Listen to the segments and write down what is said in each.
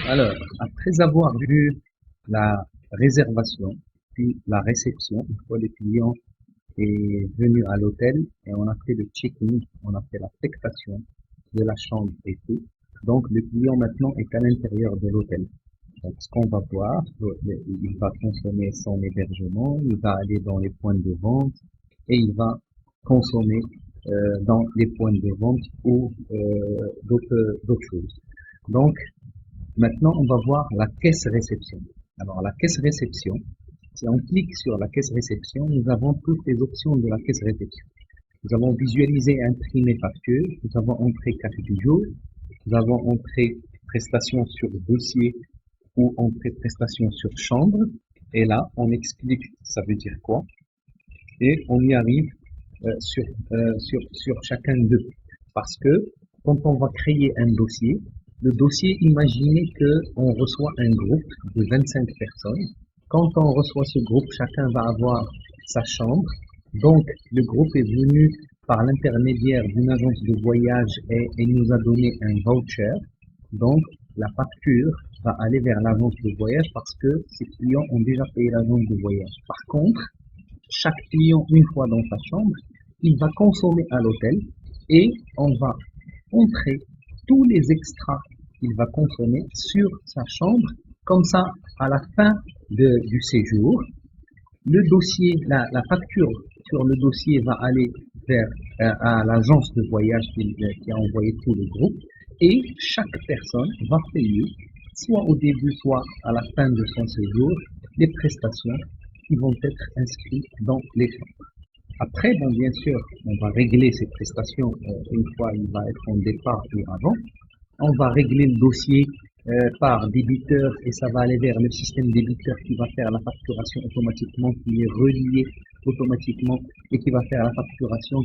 Alors, après avoir vu la réservation, puis la réception, une fois le client est venu à l'hôtel et on a fait le check-in, on a fait l'affectation de la chambre et tout. Donc, le client maintenant est à l'intérieur de l'hôtel. Donc, ce qu'on va voir, il va consommer son hébergement, il va aller dans les points de vente et il va consommer dans les points de vente ou d'autres choses. Donc, maintenant, on va voir la caisse réception. Alors, la caisse réception, si on clique sur la caisse réception, nous avons toutes les options de la caisse réception. Nous avons visualisé et imprimé facture, nous avons entré carte du jour, nous avons entré prestation sur dossier ou entrée prestation sur chambre. Et là, on explique ça veut dire quoi. Et on y arrive sur chacun d'eux. Parce que quand on va créer un dossier, le dossier, imaginez qu'on reçoit un groupe de 25 personnes. Quand on reçoit ce groupe, chacun va avoir sa chambre. Donc, le groupe est venu par l'intermédiaire d'une agence de voyage et nous a donné un voucher. Donc, la facture va aller vers l'agence de voyage parce que ces clients ont déjà payé l'agence de voyage. Par contre, chaque client, une fois dans sa chambre, il va consommer à l'hôtel et on va entrer tous les extras qu'il va consommer sur sa chambre. Comme ça, à la fin du séjour, le dossier, la facture sur le dossier va aller vers à l'agence de voyage qui a envoyé tout le groupe et chaque personne va payer, soit au début, soit à la fin de son séjour, les prestations qui vont être inscrites dans les chambres. Après, bon, bien sûr, on va régler ces prestations une fois il va être en départ ou avant. On va régler le dossier par débiteur et ça va aller vers le système débiteur qui va faire la facturation automatiquement, qui est relié automatiquement et qui va faire la facturation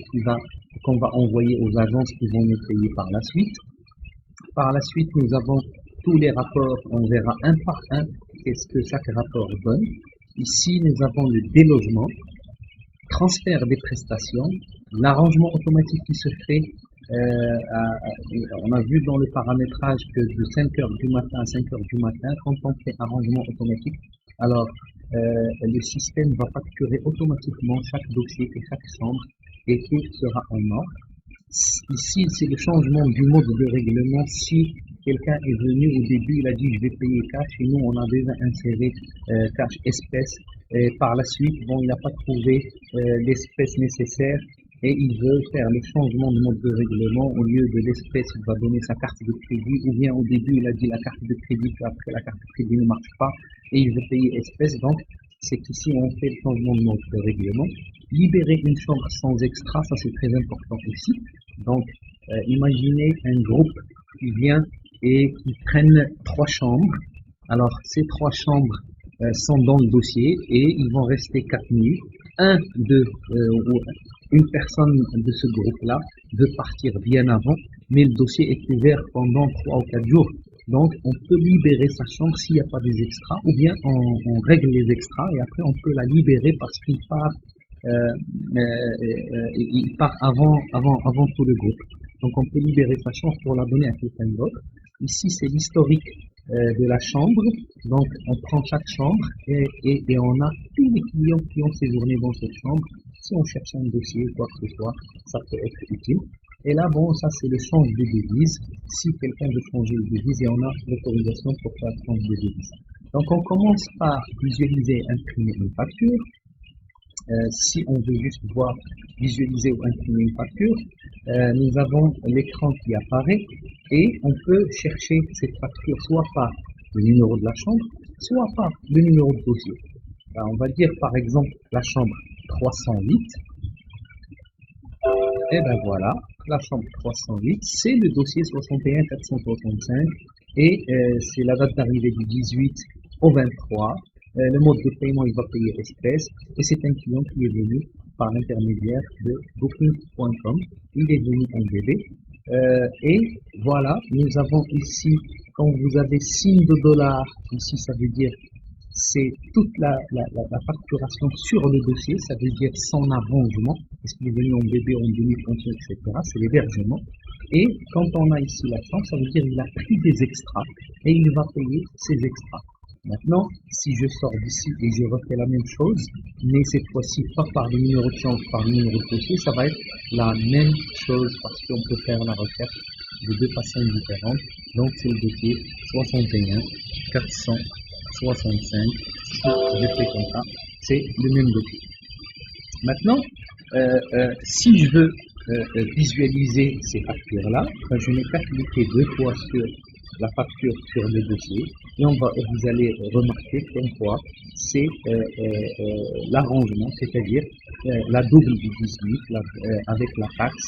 qu'on va envoyer aux agences qui vont nous payer par la suite. Par la suite, nous avons tous les rapports, on verra un par un qu'est-ce que chaque rapport donne. Ici, nous avons le délogement, transfert des prestations, l'arrangement automatique qui se fait. On a vu dans le paramétrage que de 5 heures du matin à 5 heures du matin, quand on fait arrangement automatique, alors le système va facturer automatiquement chaque dossier et chaque chambre et tout sera en ordre. Ici, c'est le changement du mode de règlement. Si quelqu'un est venu au début, il a dit je vais payer cash et nous on a déjà inséré cash espèce. Et par la suite, bon, il n'a pas trouvé l'espèce nécessaire et il veut faire le changement de mode de règlement. Au lieu de l'espèce, il va donner sa carte de crédit ou bien au début, il a dit la carte de crédit, puis après la carte de crédit ne marche pas et il veut payer espèce. Donc, c'est qu'ici, on fait le changement de mode de règlement. Libérer une chambre sans extra, ça c'est très important aussi. Donc, imaginez un groupe qui vient et qui prenne 3 chambres. Alors, ces 3 chambres sont dans le dossier et ils vont rester 4 nuits. Une personne de ce groupe-là veut partir bien avant, mais le dossier est ouvert pendant 3 ou 4 jours. Donc, on peut libérer sa chambre s'il n'y a pas des extras, ou bien on règle les extras et après on peut la libérer parce qu'il part il part avant tout le groupe. Donc on peut libérer sa chambre pour la donner à quelqu'un d'autre. Ici c'est l'historique de la chambre. Donc on prend chaque chambre et on a tous les clients qui ont séjourné dans cette chambre. Si on cherche un dossier ou quoi que ce soit, ça peut être utile. Et là, bon, ça c'est le change de devise. Si quelqu'un veut changer de devise et on a l'autorisation pour faire le change de devise. Donc on commence par visualiser et imprimer une facture. Si on veut juste voir visualiser ou imprimer une facture, nous avons l'écran qui apparaît et on peut chercher cette facture soit par le numéro de la chambre, soit par le numéro de dossier. Alors, on va dire par exemple la chambre 308. Et ben voilà, la chambre 308, c'est le dossier 61 465 et c'est la date d'arrivée du 18 au 23. Le mode de paiement, il va payer espèce et c'est un client qui est venu par l'intermédiaire de booking.com. Il est venu en bébé. Et voilà, nous avons ici, quand vous avez signe de dollar, ici ça veut dire c'est toute la facturation sur le dossier, ça veut dire son arrangement, est-ce qu'il est venu en bébé, en demi-pension, etc. C'est l'hébergement. Et quand on a ici la chambre, ça veut dire qu'il a pris des extras et il va payer ces extras. Maintenant, si je sors d'ici et je refais la même chose, mais cette fois-ci pas par le numéro de chambre, par le numéro de dossier, ça va être la même chose parce qu'on peut faire la recherche de deux façons différentes. Donc c'est le dossier 61 465. Si je fais comme ça, c'est le même dossier. Maintenant, si je veux visualiser ces factures-là, je n'ai qu'à cliquer deux fois sur la facture sur le dossier et vous allez remarquer comme quoi c'est l'arrangement, c'est-à-dire la double du 18 avec la taxe,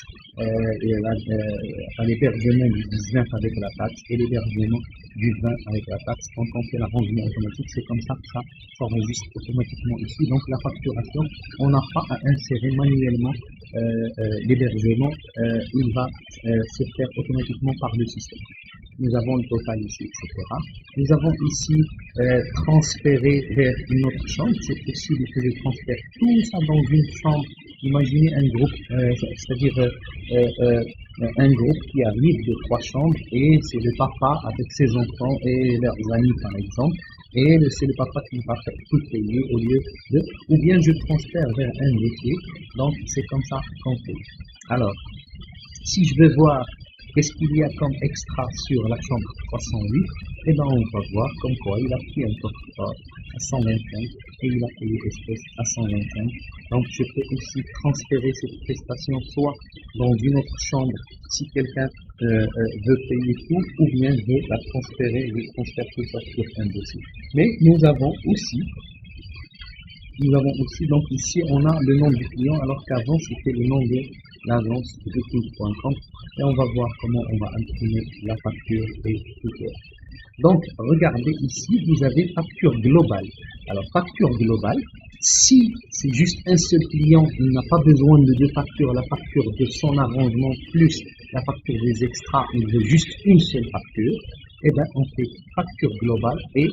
l'hébergement du 19 avec la taxe et l'hébergement du 20 avec la taxe. Quand on fait l'arrangement automatique, c'est comme ça que ça s'enregistre automatiquement ici. Donc la facturation, on n'a pas à insérer manuellement l'hébergement, il va se faire automatiquement par le système. Nous avons le total ici, etc. Nous avons ici transféré vers une autre chambre. C'est possible que je transfère tout ça dans une chambre. Imaginez un groupe, c'est-à-dire un groupe qui arrive de 3 chambres et c'est le papa avec ses enfants et leurs amis par exemple. Et c'est le papa qui va faire tout payer au lieu de... Ou bien je transfère vers un dossier. Donc c'est comme ça qu'on fait. Alors, si je veux voir qu'est-ce qu'il y a comme extra sur la chambre 308, et bien on va voir comme quoi il a pris un coffre-fort à 125 et il a payé espèce à 125. Donc je peux aussi transférer cette prestation soit dans une autre chambre si quelqu'un veut payer tout, ou bien veut la transférer, je transfère tout ça sur un dossier. Mais nous avons aussi, donc ici on a le nom du client alors qu'avant c'était le nom de l'agence de booking.com et on va voir comment on va imprimer la facture et tout. Donc regardez ici, vous avez facture globale. Alors facture globale, si c'est juste un seul client, il n'a pas besoin de deux factures, la facture de son arrangement plus la facture des extras, il veut juste une seule facture, et bien on fait facture globale et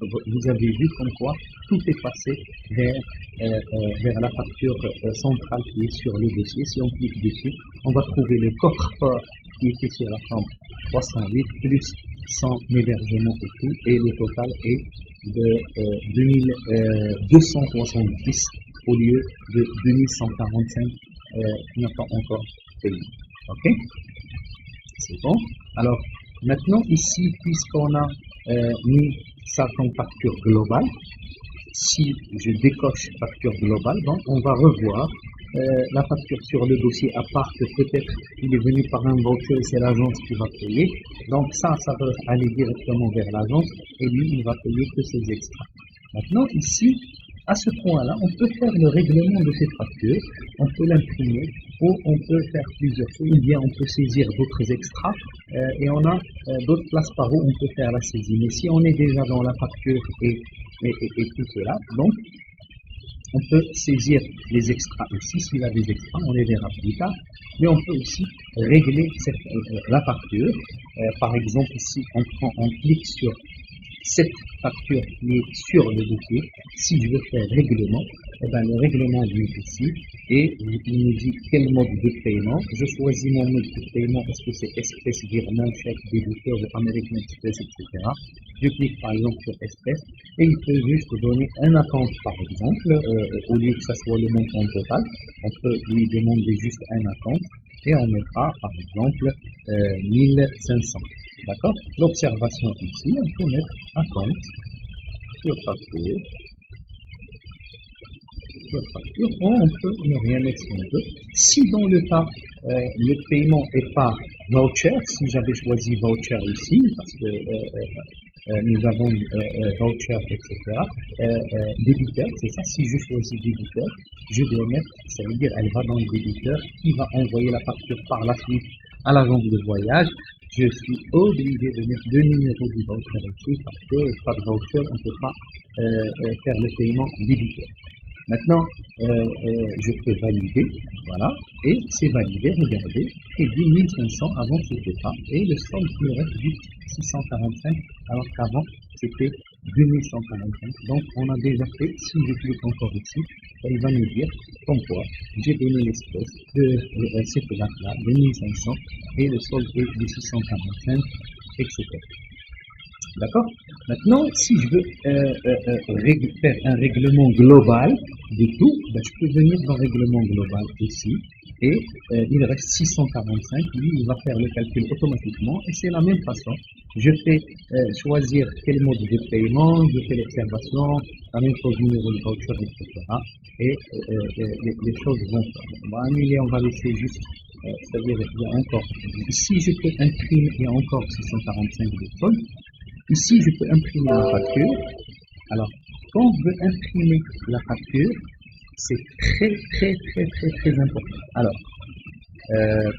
vous avez vu comme quoi tout est passé vers la facture centrale qui est sur le dossier. Si on clique dessus, on va trouver le coffre-fort qui était sur la chambre 308 plus son hébergement et tout, et le total est de 2270 au lieu de 2145 qui n'a pas encore payé. Ok, c'est bon. Alors maintenant ici, puisqu'on a mis ça comme facture globale, si je décoche facture globale, donc on va revoir la facture sur le dossier, à part que peut-être il est venu par un voucher et c'est l'agence qui va payer. Donc ça va aller directement vers l'agence et lui, il va payer que ses extras. Maintenant ici, à ce point-là, on peut faire le règlement de cette facture, on peut l'imprimer ou on peut faire plusieurs choses, ou bien on peut saisir d'autres extras et on a d'autres places par où on peut faire la saisie. Mais si on est déjà dans la facture et tout cela, donc on peut saisir les extras ici, s'il a des extras, on les verra plus tard, mais on peut aussi régler la facture. Par exemple ici, on clique sur cette facture qui est sur le dossier. Si je veux faire règlement, eh ben, le règlement vient ici et il me dit quel mode de paiement. Je choisis mon mode de paiement, est-ce que c'est espèce, virement, chèque, débiteur, American Express, etc. Je clique par exemple sur espèce et il peut juste donner un acompte par exemple, au lieu que ça soit le montant total, on peut lui demander juste un acompte et on mettra par exemple 1500. D'accord? L'observation ici, on peut mettre acompte sur facture, ou on peut ne rien mettre si on veut. Si dans le cas, le paiement est par voucher, si j'avais choisi voucher ici, parce que nous avons voucher, etc. Débiteur, c'est ça, si je choisis débiteur, je dois mettre, ça veut dire elle va dans le débiteur qui va envoyer la facture par la suite à l'agence de voyage. Je suis obligé de mettre le numéro du voucher ici parce que pas de voucher, on ne peut pas faire le paiement débiteur. Maintenant, je peux valider, voilà, et c'est validé, regardez, et 10 500 avant c'était pas, et le solde il reste juste 645, alors qu'avant c'était 2145. Donc on a déjà fait, si je clique encore ici, il va nous dire comme quoi j'ai donné l'espèce de cette date-là, 2500, et le solde est de 645, etc. D'accord? Maintenant, si je veux faire un règlement global de tout, ben, je peux venir dans le règlement global ici et il reste 645. Lui, il va faire le calcul automatiquement et c'est la même façon. Je fais choisir quel mode de paiement, je fais l'observation, la même chose, numéro de voucher, etc. Et les choses vont. On va annuler, on va laisser juste. C'est-à-dire, il y a encore. Ici, je peux imprimer, il y a encore 645 de solde. Ici, je peux imprimer la facture. Alors, quand je veux imprimer la facture, c'est très important. Alors, euh,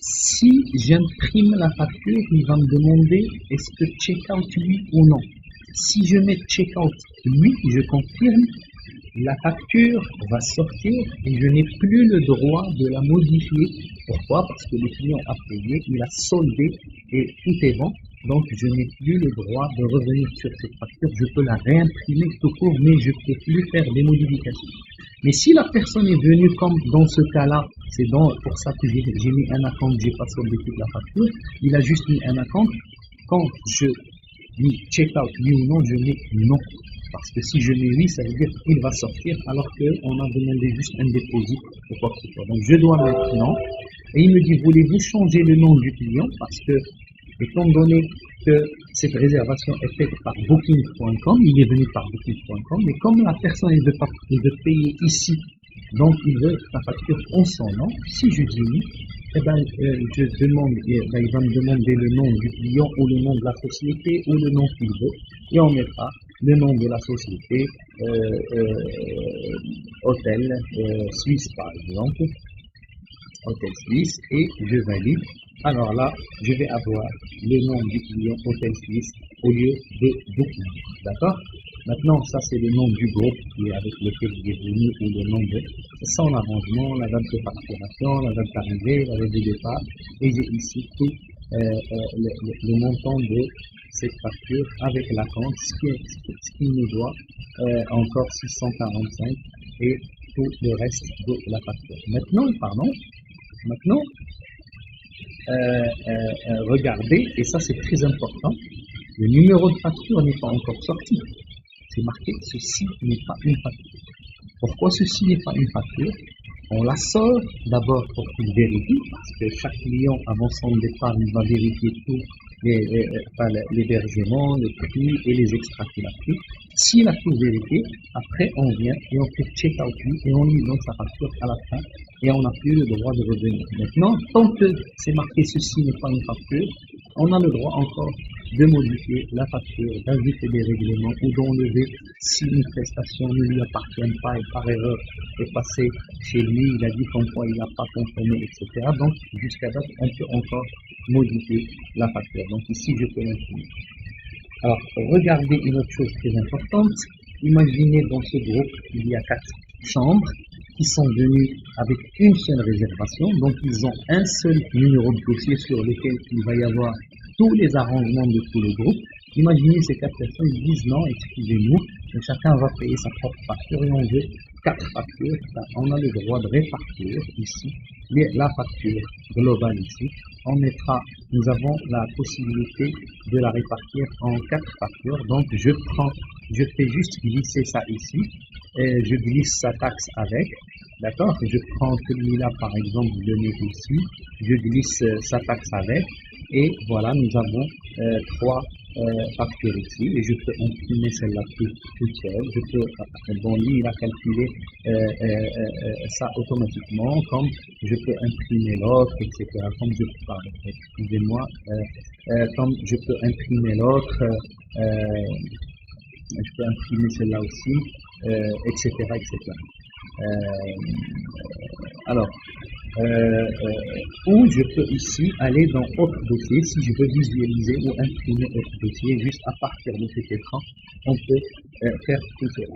si j'imprime la facture, il va me demander est-ce que checkout oui ou non. Si je mets checkout oui, je confirme, la facture va sortir et je n'ai plus le droit de la modifier. Pourquoi? Parce que le client a payé, il a soldé et tout est bon. Donc je n'ai plus le droit de revenir sur cette facture. Je peux la réimprimer tout court, mais je ne peux plus faire des modifications. Mais si la personne est venue comme dans ce cas-là, c'est pour ça que j'ai mis un acompte, j'ai pas soldé toute la facture, il a juste mis un acompte. Quand je dis check-out oui ou non, je mets non. Parce que si je mets oui, ça veut dire qu'il va sortir alors qu'on a demandé juste un dépôt ou quoi que ce soit. Donc je dois mettre non. Et il me dit, voulez-vous changer le nom du client? Parce que, étant donné que cette réservation est faite par Booking.com, il est venu par Booking.com, mais comme la personne est de payer ici, donc il veut la facture en son nom, si je dis oui, eh ben, je demande, il va me demander le nom du client ou le nom de la société ou le nom qu'il veut, et on mettra le nom de la société, Hôtel Suisse par exemple, Hôtel Suisse, et je valide. Alors là, je vais avoir le nom du client Hôtel Suisse au lieu de Booking. D'accord? Maintenant, ça c'est le nom du groupe qui est avec lequel il est venu ou le nom de son arrangement, la date de facturation, la date d'arrivée, la date de départ. Et j'ai ici tout le montant de cette facture avec la compte, ce qui nous doit encore 645 et tout le reste de la facture. Maintenant, regardez, et ça c'est très important, le numéro de facture n'est pas encore sorti. C'est marqué ceci n'est pas une facture. Pourquoi ceci n'est pas une facture? On la sort d'abord pour qu'il vérifie, parce que chaque client avant son départ, il va vérifier tout l'hébergement, le prix et les extras qu'il a pris. S'il a tout vérifié, après on vient et on fait check-out et on lui donne sa facture à la fin et on n'a plus le droit de revenir. Maintenant, tant que c'est marqué ceci n'est pas une facture, on a le droit encore de modifier la facture, d'ajouter des règlements ou d'enlever si une prestation ne lui appartient pas et par erreur est passée chez lui, il a dit comme quoi il n'a pas consommé, etc. Donc, jusqu'à date, on peut encore modifier la facture. Donc ici, je peux l'imprimer. Alors, regardez une autre chose très importante. Imaginez dans ce groupe, il y a 4 chambres qui sont venues avec une seule réservation. Donc, ils ont un seul numéro de dossier sur lequel il va y avoir tous les arrangements de tout le groupe. Imaginez ces 4 personnes, ils disent non, excusez-nous, chacun va payer sa propre facture et on veut 4 factures. On a le droit de répartir ici la facture globale ici. Nous avons la possibilité de la répartir en 4 factures. Donc je fais juste glisser ça ici. Et je glisse sa taxe avec. D'accord? Je prends celui-là par exemple, je le mets ici. Je glisse sa taxe avec. Et voilà, nous avons 3 factures ici et je peux imprimer celle-là toute seule. Lui, il a calculé ça automatiquement, comme je peux imprimer l'autre, etc. Comme je peux imprimer l'autre, je peux imprimer celle-là aussi, etc., etc. Alors, ou je peux ici aller dans autre dossier si je veux visualiser ou imprimer autre dossier. Juste à partir de cet écran, on peut faire tout cela.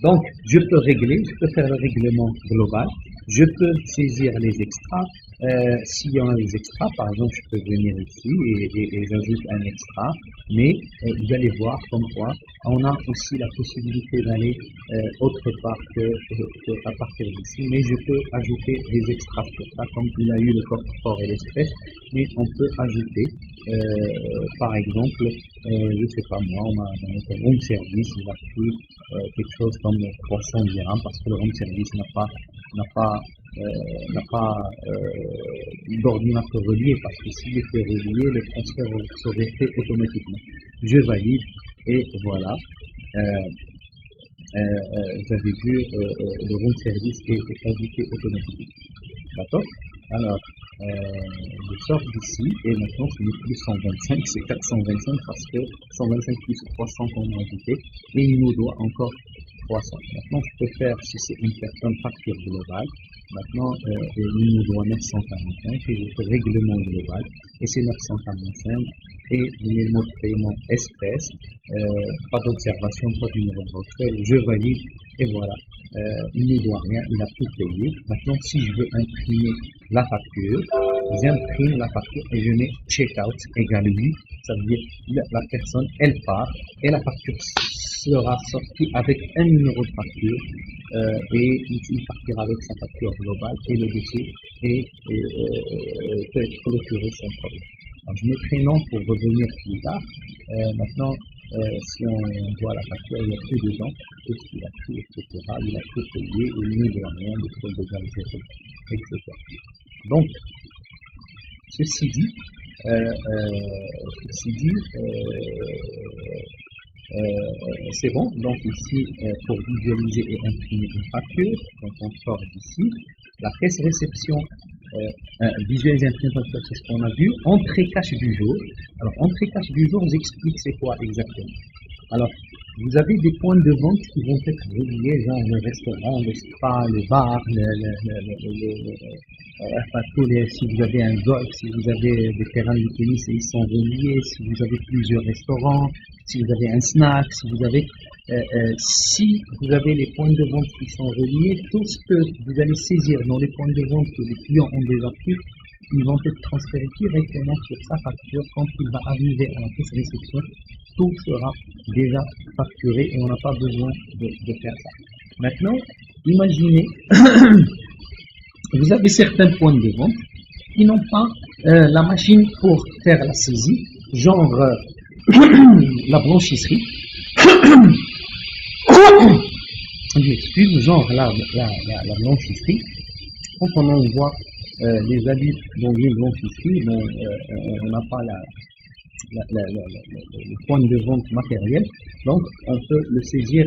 Donc, je peux régler, je peux faire le règlement global, je peux saisir les extras. S'il y en a des extras, par exemple, je peux venir ici et j'ajoute un extra, mais vous allez voir comme quoi on a aussi la possibilité d'aller autre part que à partir d'ici, mais je peux ajouter des extras sur ça, comme il a eu le coffre-fort et l'espèce, mais on peut ajouter, par exemple, je sais pas moi, on a dans notre home service, il a pris quelque chose comme 300 dirhams parce que le home service n'a pas d'ordinateur relié, parce que s'il était relié, le transfert serait fait automatiquement. Je valide et voilà. Vous avez vu, le room service est ajouté automatiquement. D'accord? Alors, je sors d'ici et maintenant ce n'est plus 125, c'est 425 parce que 125 plus 300 qu'on a ajouté et il nous doit encore 300. Maintenant, je peux faire, si c'est une personne, facture globale. Maintenant, il nous doit 945 et je fais règlement global et c'est 945 et les mots de paiement espèce, pas d'observation, pas de numéro de retrait, je valide et voilà. Il ne doit rien, il a tout payé. Maintenant, si je veux imprimer la facture, j'imprime la facture et je mets checkout égale 8. Ça veut dire la personne, elle part et la facture sera sortie avec un numéro de facture et il partira avec sa facture globale et le dossier peut être clôturé sans problème. Alors, je mettrai non pour revenir plus tard. Maintenant, si on voit la facture, il n'y a plus dedans, tout ce qu'il a pris, etc. Il a tout payé, il ne doit rien, le solde égal 0, etc. Donc, ceci dit, c'est bon. Donc ici, pour visualiser et imprimer une facture, donc on sort d'ici, la caisse réception, visualiser et imprimer une facture, c'est ce qu'on a vu. Entrée cash du jour. Alors, entrée cash du jour, vous explique c'est quoi exactement. Alors, vous avez des points de vente qui vont être reliés, genre le restaurant, le spa, le bar, si vous avez un golf, si vous avez des terrains de tennis et ils sont reliés, si vous avez plusieurs restaurants, si vous avez un snack, si vous avez les points de vente qui sont reliés, tout ce que vous allez saisir dans les points de vente que les clients ont déjà pris, ils vont être transférés directement sur sa facture quand il va arriver à la caisse réception. Tout sera déjà facturé et on n'a pas besoin de faire ça. Maintenant, imaginez, vous avez certains points de vente qui n'ont pas la machine pour faire la saisie, genre la blanchisserie, genre la blanchisserie. Quand on envoie les habits dans une blanchisserie, on n'a pas le point de vente matériel, donc on peut le saisir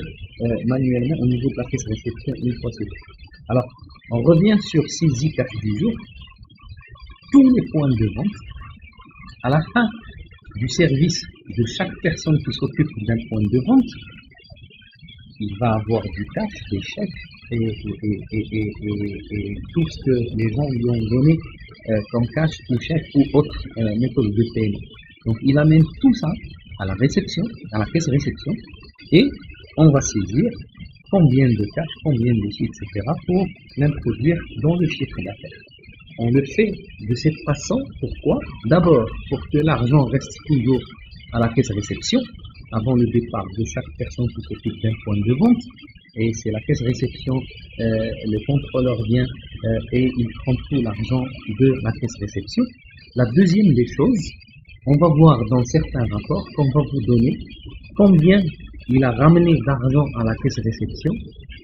manuellement au niveau de la caisse réception une fois c'est fait. Alors, on revient sur saisie cash du jour. Tous les points de vente, à la fin du service de chaque personne qui s'occupe d'un point de vente, il va avoir du cash, des chèques et tout ce que les gens lui ont donné comme cash ou chèque ou autre méthode de paiement. Donc il amène tout ça à la réception, à la caisse réception, et on va saisir combien de cash, combien de chiffres, etc. pour l'introduire dans le chiffre d'affaires. On le fait de cette façon, pourquoi? D'abord, pour que l'argent reste toujours à la caisse réception, avant le départ de chaque personne qui s'occupe d'un point de vente, et c'est la caisse réception, le contrôleur vient et il prend tout l'argent de la caisse réception. La deuxième des choses, on va voir dans certains rapports qu'on va vous donner combien il a ramené d'argent à la caisse réception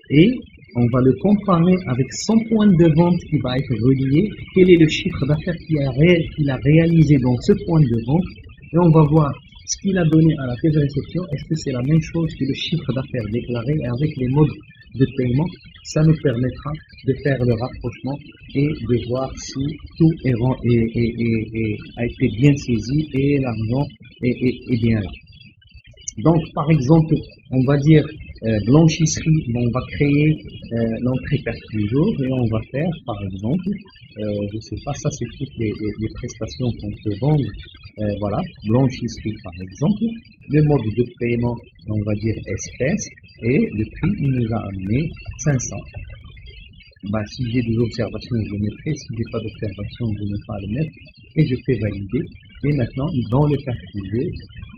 et on va le comparer avec son point de vente qui va être relié, quel est le chiffre d'affaires qu'il a réalisé dans ce point de vente et on va voir ce qu'il a donné à la caisse de réception, est-ce que c'est la même chose que le chiffre d'affaires déclaré et avec les modes de paiement, ça nous permettra de faire le rapprochement et de voir si tout a été bien saisi et l'argent est bien là. Donc, par exemple, on va dire Blanchisserie, on va créer l'entrée carte du jour et on va faire, par exemple, je sais pas, ça c'est toutes les prestations qu'on peut vendre. Voilà, blanchisserie par exemple, le mode de paiement, on va dire espèce, et le prix il nous a amené 500. Bah, si j'ai des observations, je le mettrai. Si j'ai pas d'observations, je ne vais pas le mettre. Et je fais valider. Et maintenant, dans le cas privé,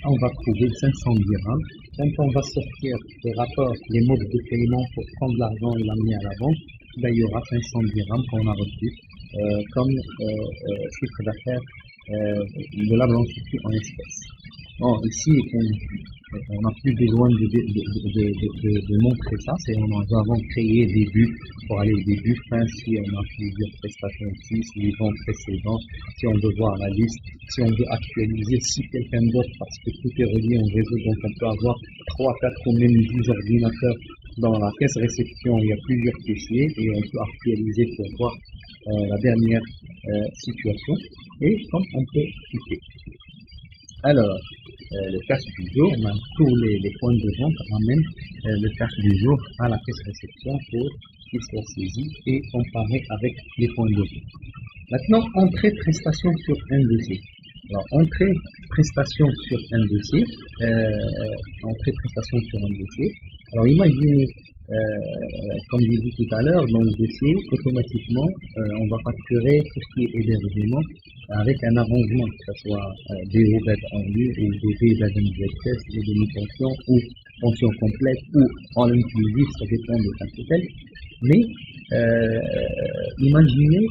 on va trouver 500 dirhams. Quand on va sortir les rapports, les modes de paiement pour prendre l'argent et l'amener à la banque, ben, il y aura 500 dirhams qu'on a reçu comme chiffre d'affaires de la blanchisserie en espèces. Bon, ici, on n'a plus besoin de montrer ça. Nous avons créé des buts pour aller au début, fin, si on a plusieurs prestations ici, si les ventes précédentes, si on veut voir la liste, si on veut actualiser, si quelqu'un d'autre, parce que tout est relié en réseau, donc on peut avoir 3, 4 ou même 10 ordinateurs dans la caisse réception, il y a plusieurs fichiers et on peut actualiser pour voir la dernière situation et comme on peut cliquer. Alors, le cash du jour, tous les points de vente ramènent le cash du jour à la caisse réception pour qu'il soit saisi et comparé avec les points de vente. Maintenant, entrée prestation sur un dossier. Alors, entrée prestation sur un dossier. Entrée prestation sur un dossier. Alors, imaginez, comme j'ai dit tout à l'heure, dans le dossier, automatiquement, on va facturer tout ce qui est hébergement avec un arrangement, que ce soit DO bed en lieu ou DV bed en test, ou demi-pension, ou pension complète, ou en inclusif, ça dépend de capital. Mais imaginez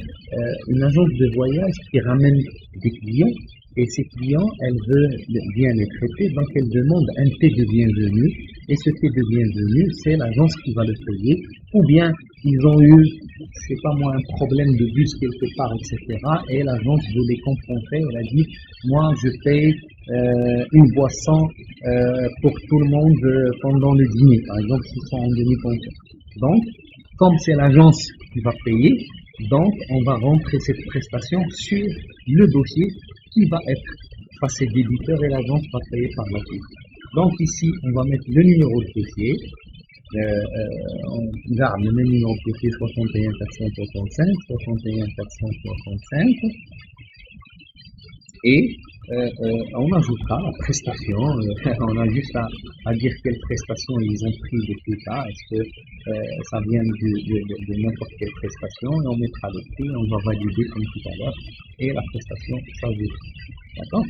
une agence de voyage qui ramène des clients et ces clients, elle veut bien les traiter, donc elle demande un thé de bienvenue et ce thé de bienvenue, c'est l'agence qui va le payer ou bien ils ont eu, je sais pas moi, un problème de bus quelque part, etc. et l'agence veut les compenser, elle a dit, moi je paye une boisson pour tout le monde pendant le dîner, par exemple s'ils sont en demi-pension. Donc, comme c'est l'agence qui va payer, donc on va rentrer cette prestation sur le dossier qui va être passé débiteur et l'agence va payer par la suite. Donc ici, on va mettre le numéro de dossier. On garde le même numéro de dossier 61 465, 61 465 et on ajoutera la prestation, on a juste à dire quelle prestation ils ont pris depuis ça, est-ce que ça vient de n'importe quelle prestation, et on mettra le prix, on va valider comme tout à l'heure, et la prestation s'ajoute. D'accord?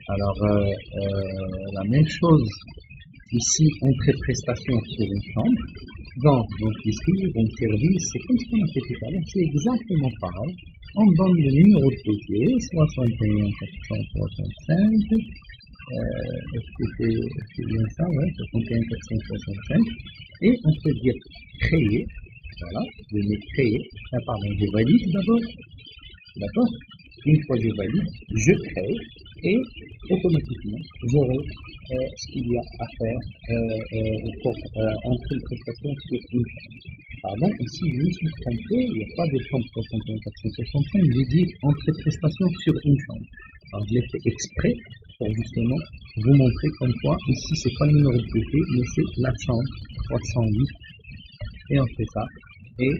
Alors, la même chose, ici, entrée prestation sur une chambre, donc ici, donc service, c'est comme ce qu'on a fait tout à l'heure, c'est exactement pareil. On donne le numéro de dossier, 61 465, est-ce que c'est bien ça, ouais, 61 465, et on peut dire créer, voilà, je mets créer, pardon, je valide d'abord, d'accord? Une fois que je valide, je crée, et automatiquement, j'aurai ce qu'il y a à faire pour entrer une prestation sur une chambre. Pardon, ici je me suis trompé, il n'y a pas de chambre 61 465, j'ai dit entrée prestation sur une chambre. Alors je l'ai fait exprès pour justement vous montrer comme quoi ici c'est pas le numéro de dossier, mais c'est la chambre 308. Et on fait ça, et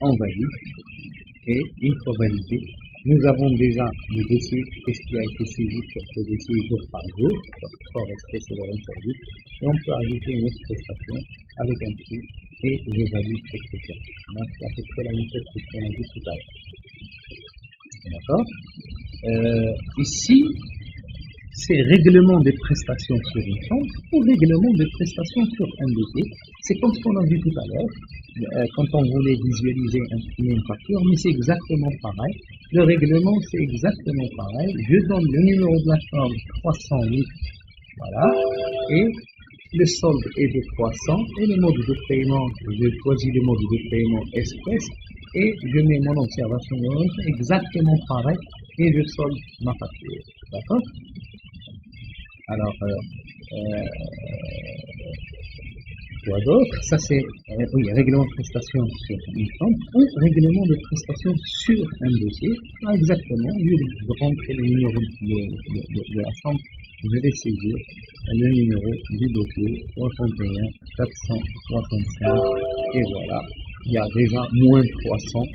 on valide, et une fois validé, nous avons déjà le dossier, qu'est-ce qui a été saisi sur ce dossier jour par jour, pour rester sur le service, et on peut ajouter une autre prestation avec un prix, et je valide cette prestation. Donc c'est à peu près la méthode que je a dit tout à l'heure. D'accord? Ici, c'est règlement des prestations sur une chambre ou règlement des prestations sur un dossier. C'est comme ce qu'on a vu tout à l'heure, quand on voulait visualiser, imprimer une facture, mais c'est exactement pareil. Le règlement, c'est exactement pareil. Je donne le numéro de la chambre 308, voilà, et le solde est de 300, et le mode de paiement, je choisis le mode de paiement espèce, et je mets mon observation exactement pareil, et je solde ma facture. D'accord? Alors, quoi d'autre? Ça c'est, oui, règlement de prestation sur une chambre ou règlement de prestation sur un dossier. Ah, exactement, au lieu de rentrer le numéro de la chambre, je vais saisir le numéro du dossier 61 465 et voilà, il y a déjà moins 300.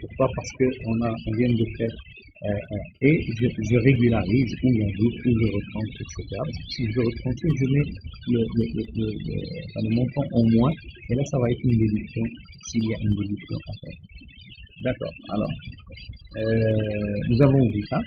Pourquoi? Parce que on vient de faire et je régularise où il y a doute, où je retranche, etc. Parce que si je retranche, je mets le montant en moins, et là ça va être une déduction s'il y a une déduction à faire. D'accord, alors nous avons vu ça.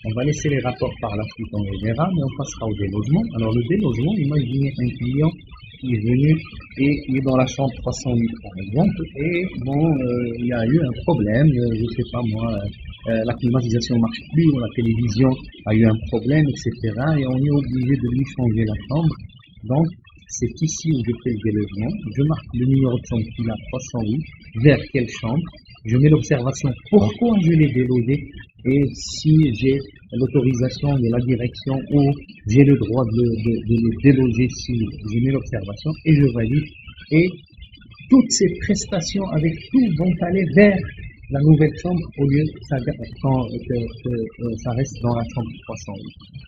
On va laisser les rapports par la suite, on les verra, mais on passera au délogement. Alors le délogement, imaginez un client qui est venu et qui est dans la chambre 308 par exemple, et bon, il y a eu un problème, je sais pas moi, la climatisation ne marche plus, ou la télévision a eu un problème, etc. Et on est obligé de lui changer la chambre. Donc, c'est ici où je fais le délogement. Je marque le numéro de chambre qu'il a 308, vers quelle chambre. Je mets l'observation, pourquoi je l'ai délogé, et si j'ai l'autorisation de la direction ou j'ai le droit de le déloger si je mets l'observation, et je valide. Et toutes ces prestations avec tout vont aller vers la nouvelle chambre au lieu que ça reste dans la chambre 308.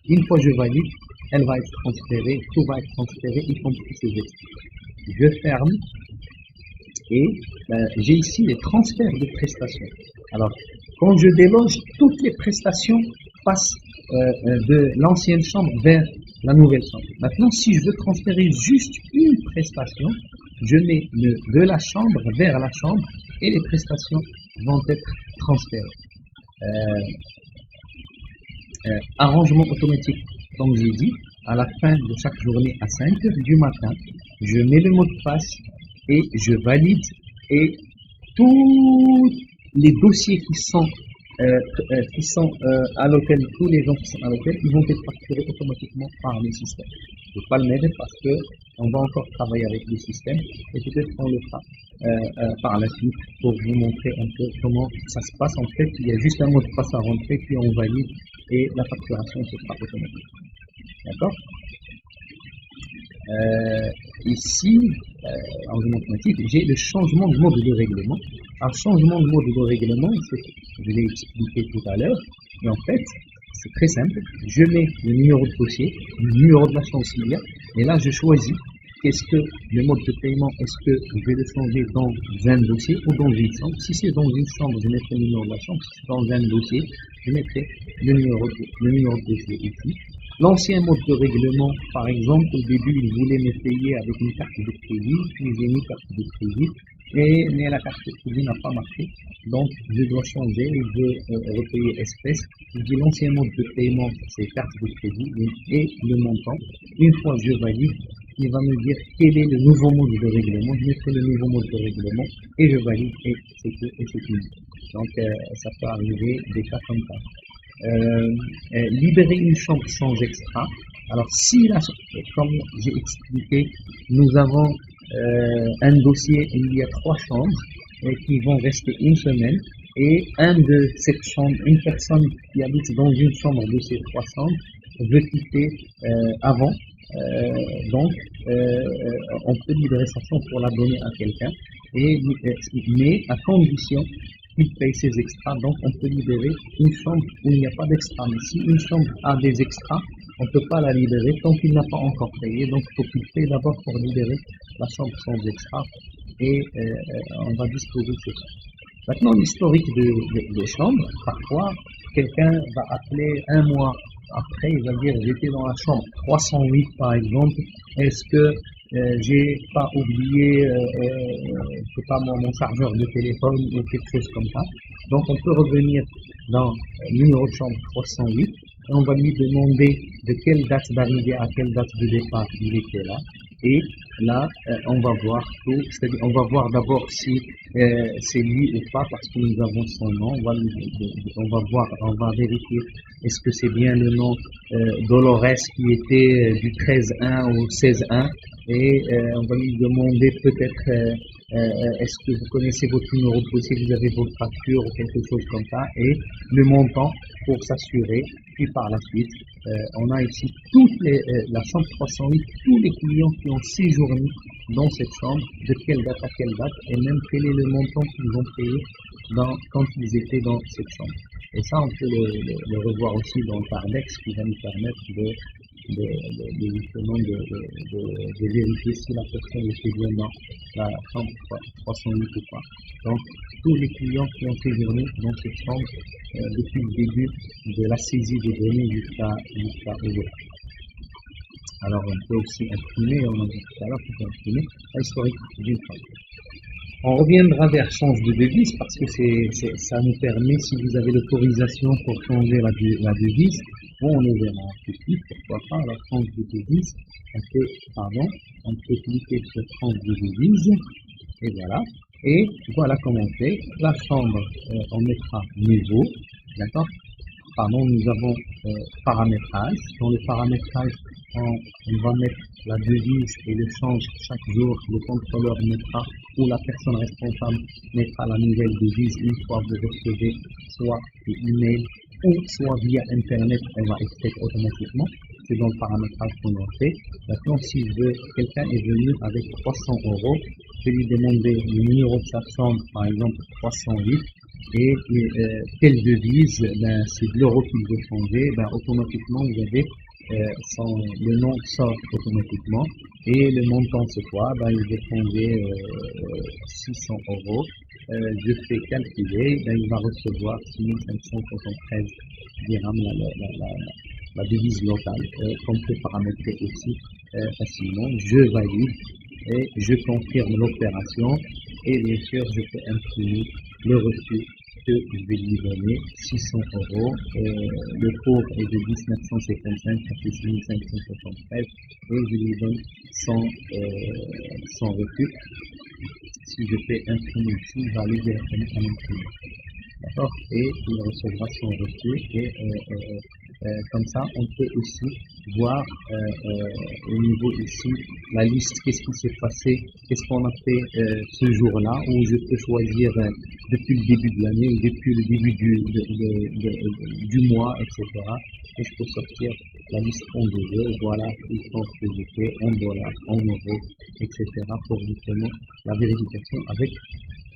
Une fois que je valide, elle va être transférée, tout va être transféré, y compris ces extraits. Je ferme et j'ai ici les transferts de prestations. Alors, quand je déloge, toutes les prestations passent de l'ancienne chambre vers la nouvelle chambre. Maintenant, si je veux transférer juste une prestation, je mets de la chambre vers la chambre et les prestations vont être transférées. Arrangement automatique, comme j'ai dit, à la fin de chaque journée à 5 heures du matin, je mets le mot de passe et je valide, et tous les dossiers qui sont à l'hôtel, tous les gens qui sont à l'hôtel, ils vont être facturés automatiquement par le système. Je ne vais pas le mettre parce que on va encore travailler avec le système et peut-être qu'on le fera par la suite pour vous montrer un peu comment ça se passe. En fait, il y a juste un mot de passe à rentrer, puis on valide et la facturation se fera automatiquement. D'accord? Ici, en automatique, j'ai le changement de mode de règlement. Un changement de mode de règlement, je l'ai expliqué tout à l'heure, et en fait, c'est très simple. Je mets le numéro de dossier, le numéro de la chancelière, et là, je choisis qu'est-ce que le mode de paiement, est-ce que je vais le changer dans un dossier ou dans une chambre. Si c'est dans une chambre, je mettrai le numéro de la chambre. Si c'est dans un dossier, je mettrai le numéro de dossier ici. L'ancien mode de règlement, par exemple, au début, il voulait me payer avec une carte de crédit, puis j'ai mis carte de crédit, mais la carte de crédit n'a pas marché. Donc, je dois changer, je veux repayer espèce. Je dis l'ancien mode de paiement, c'est carte de crédit et le montant. Une fois que je valide, il va me dire quel est le nouveau mode de règlement. Je mettrai le nouveau mode de règlement et je valide et c'est fini. Donc, ça peut arriver des cas comme ça. Libérer une chambre sans extra. Alors si, comme j'ai expliqué, nous avons un dossier, il y a 3 chambres qui vont rester une semaine, et une personne qui habite dans une chambre de ces 3 chambres veut quitter avant. Donc on peut libérer sa chambre pour la donner à quelqu'un, mais à condition il paye ses extras. Donc on peut libérer une chambre où il n'y a pas d'extra. Mais si une chambre a des extras, on ne peut pas la libérer tant qu'il n'a pas encore payé. Donc il faut qu'il paye d'abord pour libérer la chambre sans extra, et on va disposer de ces chambres. Maintenant, l'historique des chambres, parfois quelqu'un va appeler un mois après, il va dire j'étais dans la chambre 308 par exemple, est-ce que j'ai pas oublié je sais pas mon chargeur de téléphone ou quelque chose comme ça. Donc on peut revenir dans le numéro de chambre 308 et on va lui demander de quelle date d'arrivée à quelle date de départ il était là, et là on va voir tout, c'est-à-dire on va voir d'abord si c'est lui ou pas, parce que nous avons son nom. On va vérifier est-ce que c'est bien le nom Dolores qui était du 13-1 au 16-1, et on va lui demander peut-être est-ce que vous connaissez votre numéro de dossier, vous avez votre facture ou quelque chose comme ça, et le montant pour s'assurer, puis par la suite on a ici la chambre 308, tous les clients qui ont séjourné dans cette chambre, de quelle date à quelle date, et même quel est le montant qu'ils ont payé quand ils étaient dans cette chambre. Et ça, on peut le revoir aussi dans le Pardex, qui va nous permettre justement de vérifier si la personne était bien dans la chambre 308 ou pas. Donc, tous les clients qui ont séjourné dans cette chambre depuis le début de la saisie des données jusqu'à aujourd'hui. Alors, on peut aussi imprimer, on a dit tout à l'heure, on peut imprimer l'historique d'une chambre. On reviendra vers change de devise parce que ça nous permet, si vous avez l'autorisation pour changer la devise, bon, on le verra tout de suite, pourquoi pas, la change de devise, on peut cliquer sur change de devise, et voilà comment on fait. La chambre, on mettra nouveau, d'accord? Nous avons paramétrage. Dans le paramétrage, on va mettre la devise et le change chaque jour. Le contrôleur mettra, ou la personne responsable mettra la nouvelle devise une fois vous recevez soit des emails ou soit via internet, elle va être faite automatiquement. C'est dans le paramétrage qu'on a fait. Maintenant, si quelqu'un est venu avec 300 euros, je vais lui demander le numéro de sa chambre, par exemple 308. Et telle devise, c'est de l'euro qu'il veut changer, automatiquement vous avez le nom sort automatiquement et le montant c'est quoi, il veut changer 600 euros, je fais calculer, il va recevoir 6573 dirhams la devise locale qu'on peut paramétrer aussi facilement. Je valide et je confirme l'opération et bien sûr je peux imprimer le reçu que je vais lui donner 600 euros. Le cours est de 1955, ça fait 6573 et je lui donne son reçu. Si je fais imprimer ici, il va aller directement à l'imprimer. D'accord? Et il recevra son reçu et comme ça, on peut aussi voir au niveau ici la liste, qu'est-ce qui s'est passé, qu'est-ce qu'on a fait ce jour-là, où je peux choisir depuis le début de l'année ou depuis le début du mois, etc. Et je peux sortir la liste en deux, voilà, ils sont que j'ai fait en dollars, en euros, etc. pour justement la vérification avec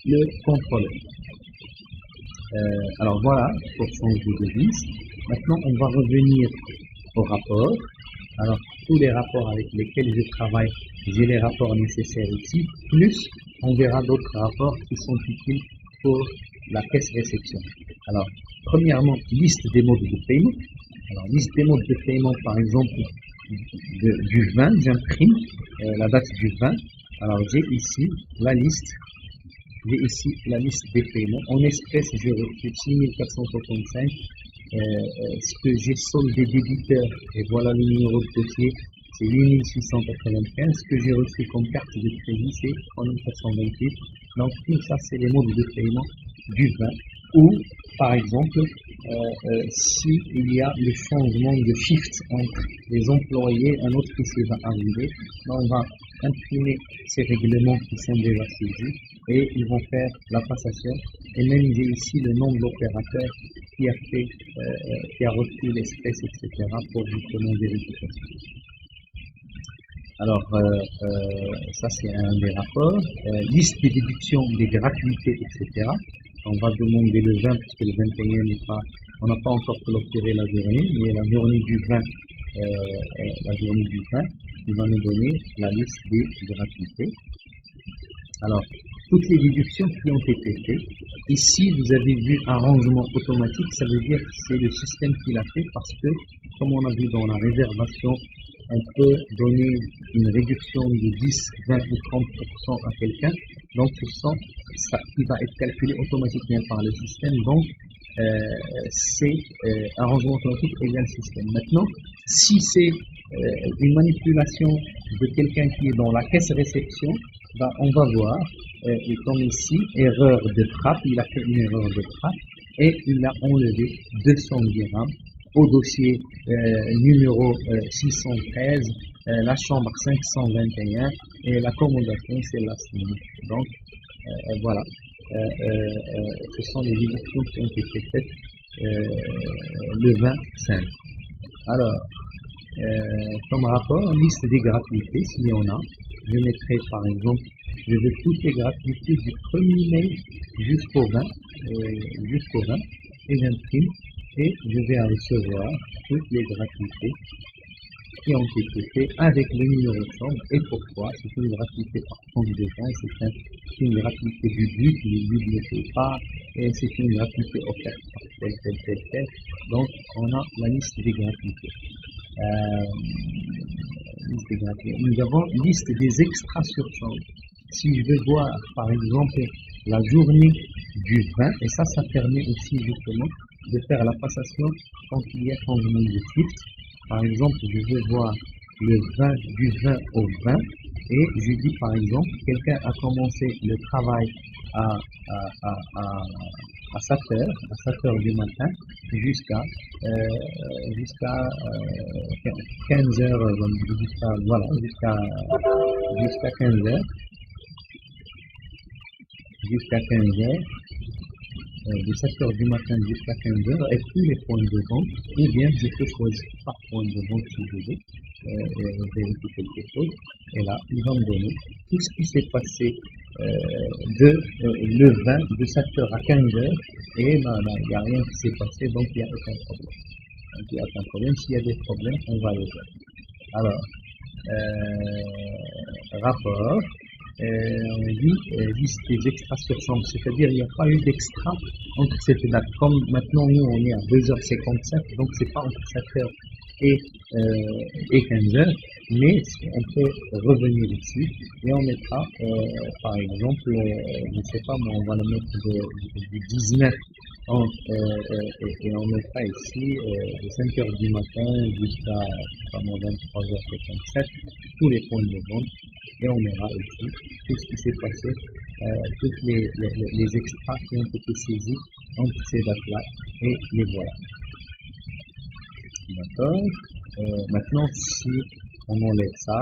le contrôleur. Alors voilà, pour changer de devise. Maintenant, on va revenir au rapport. Alors, tous les rapports avec lesquels je travaille, j'ai les rapports nécessaires ici, plus on verra d'autres rapports qui sont utiles pour la caisse réception. Alors, premièrement, liste des modes de paiement. Alors, liste des modes de paiement, par exemple, du 20, j'imprime la date du 20. Alors, j'ai ici la liste. J'ai ici la liste des paiements. En espèces, j'ai reçu 6465. Ce que j'ai soldé débiteur, et voilà le numéro de dossier, c'est 8695. Ce que j'ai reçu comme carte de crédit, c'est 3428. Donc, tout ça, c'est les modes de paiement du 20. Ou, par exemple, s'il y a le changement de shift entre les employés, un autre qui va arriver, on va imprimer ces règlements qui sont déjà saisis et ils vont faire la passation. Et même j'ai ici le nom de l'opérateur qui a reçu l'espèce, etc. pour justement vérification. Alors, ça c'est un des rapports. Liste des déductions, des gratuités, etc. On va demander le 20 parce que le 21 n'est pas, on n'a pas encore clôturé la journée, mais la journée du 20, il va nous donner la liste des gratuités. Alors, toutes les déductions qui ont été faites. Ici, vous avez vu arrangement automatique, ça veut dire que c'est le système qui l'a fait parce que, comme on a vu dans la réservation, on peut donner une réduction de 10, 20 ou 30% à quelqu'un. Donc, ça qui va être calculé automatiquement par le système. Donc, c'est arrangement automatique égale système. Maintenant, si c'est une manipulation de quelqu'un qui est dans la caisse réception, on va voir, et comme ici, erreur de frappe, il a fait une erreur de frappe et il a enlevé 200 dirhams au dossier numéro 613, la chambre 521 et l'accommodation c'est la semaine. Donc voilà, ce sont les déductions qui ont été faites le 25. Alors, comme rapport, liste des gratuités, s'il y en a. Je mettrai par exemple, je veux toutes les gratuités du 1er mai jusqu'au 20, et j'imprime, et je vais recevoir toutes les gratuités qui ont été faites avec le numéro de chambre. Et pourquoi? C'est une gratuité par compte de gens, c'est une gratuité du but, le but ne fait pas, et c'est une gratuité offerte par tel. Donc, on a la liste des gratuités. Nous avons une liste des extras sur chambre. Si je veux voir, par exemple, la journée du 20, et ça permet aussi justement de faire la passation quand il y a changement de shift. Par exemple, je veux voir le 20 du 20 au 20, et je dis par exemple, quelqu'un a commencé le travail à 7 heures du matin jusqu'à 15 heures, jusqu'à 15 heures, de 7 heures du matin jusqu'à 15 heures, et tous les points de vente, ou bien je peux choisir par point de vente si je veux, vérifier quelque chose, et là, il va me donner tout ce qui s'est passé le 20, de 7 heures à 15 heures, et il n'y a rien qui s'est passé, donc il n'y a aucun problème. S'il y a des problèmes, on va les voir. Alors, rapport, on dit liste des extras sur chambre, c'est-à-dire il n'y a pas eu d'extra entre cette date. Comme maintenant nous on est à 2h57, donc c'est pas entre 7h et 15h, mais on peut revenir ici et on mettra par exemple, je ne sais pas, mais on va le mettre du 19 et on mettra ici de 5h du matin jusqu'à 23h57 tous les points de vente, et on verra ici tout ce qui s'est passé, toutes les extras qui ont été saisis entre ces dates-là, et les voilà. D'accord. Maintenant, si on enlève ça,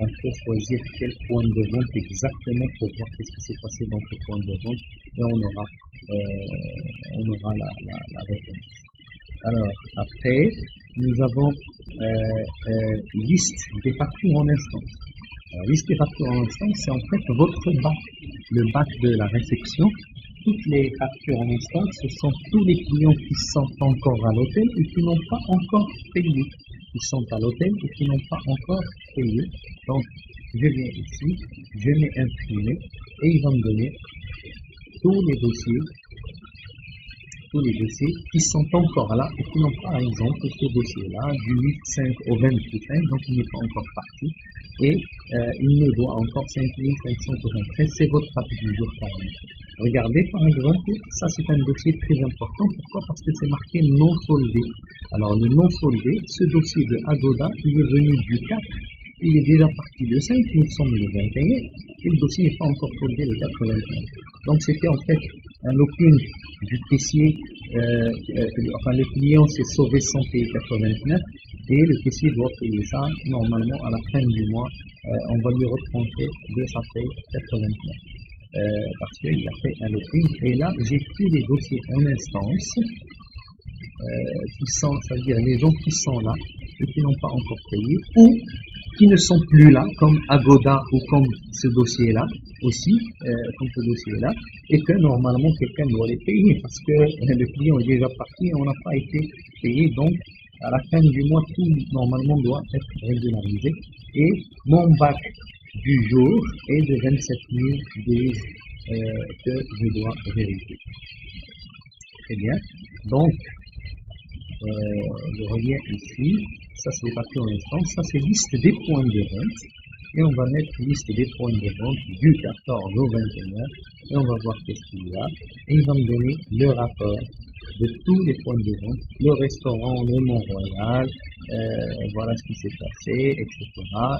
on peut choisir quel point de vente exactement pour voir ce qui s'est passé dans ce point de vente, et on aura la réponse. Alors, après, nous avons liste des factures en instance. La liste des factures en instance, c'est en fait votre bac, le bac de la réception. Toutes les factures en instance, ce sont tous les clients qui sont encore à l'hôtel et qui n'ont pas encore payé. Qui sont à l'hôtel et qui n'ont pas encore payé. Donc, je viens ici, je mets imprimer, et il va me donner tous les dossiers qui sont encore là et qui n'ont pas, par exemple, ce dossier-là, du 8-5 au 28-5, donc il n'est pas encore parti, et il me doit encore 5573, c'est votre rapide du jour par an. Regardez, par exemple, ça c'est un dossier très important. Pourquoi? Parce que c'est marqué non soldé. Alors le non soldé, ce dossier de Agoda, il est venu du 4, il est déjà parti le 5, nous sommes le 21, et le dossier n'est pas encore soldé le 81. Donc c'était en fait un lock-in du caissier, le client s'est sauvé sans payer 89, et le caissier doit payer ça normalement à la fin du mois, on va lui retrancher de sa paye 89. Parce qu'il a fait un lock-in, et là j'ai tous les dossiers en instance qui sont, c'est-à-dire les gens qui sont là et qui n'ont pas encore payé, ou qui ne sont plus là, comme Agoda ou comme ce dossier-là aussi, comme ce dossier-là, et que normalement quelqu'un doit les payer parce que le client est déjà parti et on n'a pas été payé. Donc à la fin du mois, tout normalement doit être régularisé, et mon bac du jour est de 27 012 que je dois vérifier. Très bien. Donc, je reviens ici. Ça, c'est les factures en instance. Ça, c'est liste des points de vente. Et on va mettre liste des points de vente du 14 au 21. Et on va voir qu'est-ce qu'il y a. Et il va me donner le rapport de tous les points de vente, le restaurant, le Mont-Royal, voilà ce qui s'est passé, etc.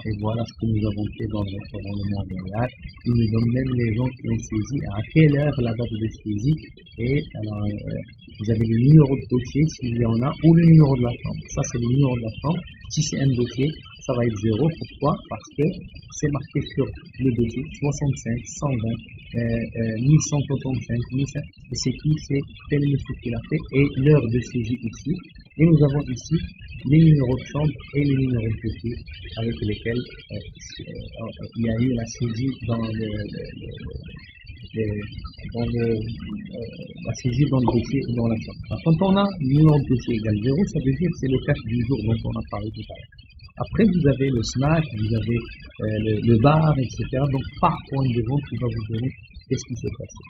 Et voilà ce que nous avons fait dans le restaurant le Mont-Royal. Il nous donne même les gens qui ont saisi, à quelle heure la date de saisie, et alors vous avez le numéro de dossier s'il y en a, ou le numéro de la chambre. Ça c'est le numéro de la chambre. Si c'est un dossier, ça va être 0. Pourquoi? Parce que c'est marqué sur le dossier 65, 120, 1165, 1100. Et c'est qui? C'est tel monsieur qui l'a fait et l'heure de saisie ici. Et nous avons ici les numéros de chambre et les numéros de dossier avec lesquels il y a eu la saisie la saisie dans le dossier ou dans la chambre. Alors, quand on a le numéro de dossier égale 0, ça veut dire que c'est le cash du jour dont on a parlé tout à l'heure. Après, vous avez le snack, vous avez le bar, etc. Donc, par point de vente, il va vous donner qu'est-ce qui s'est passé.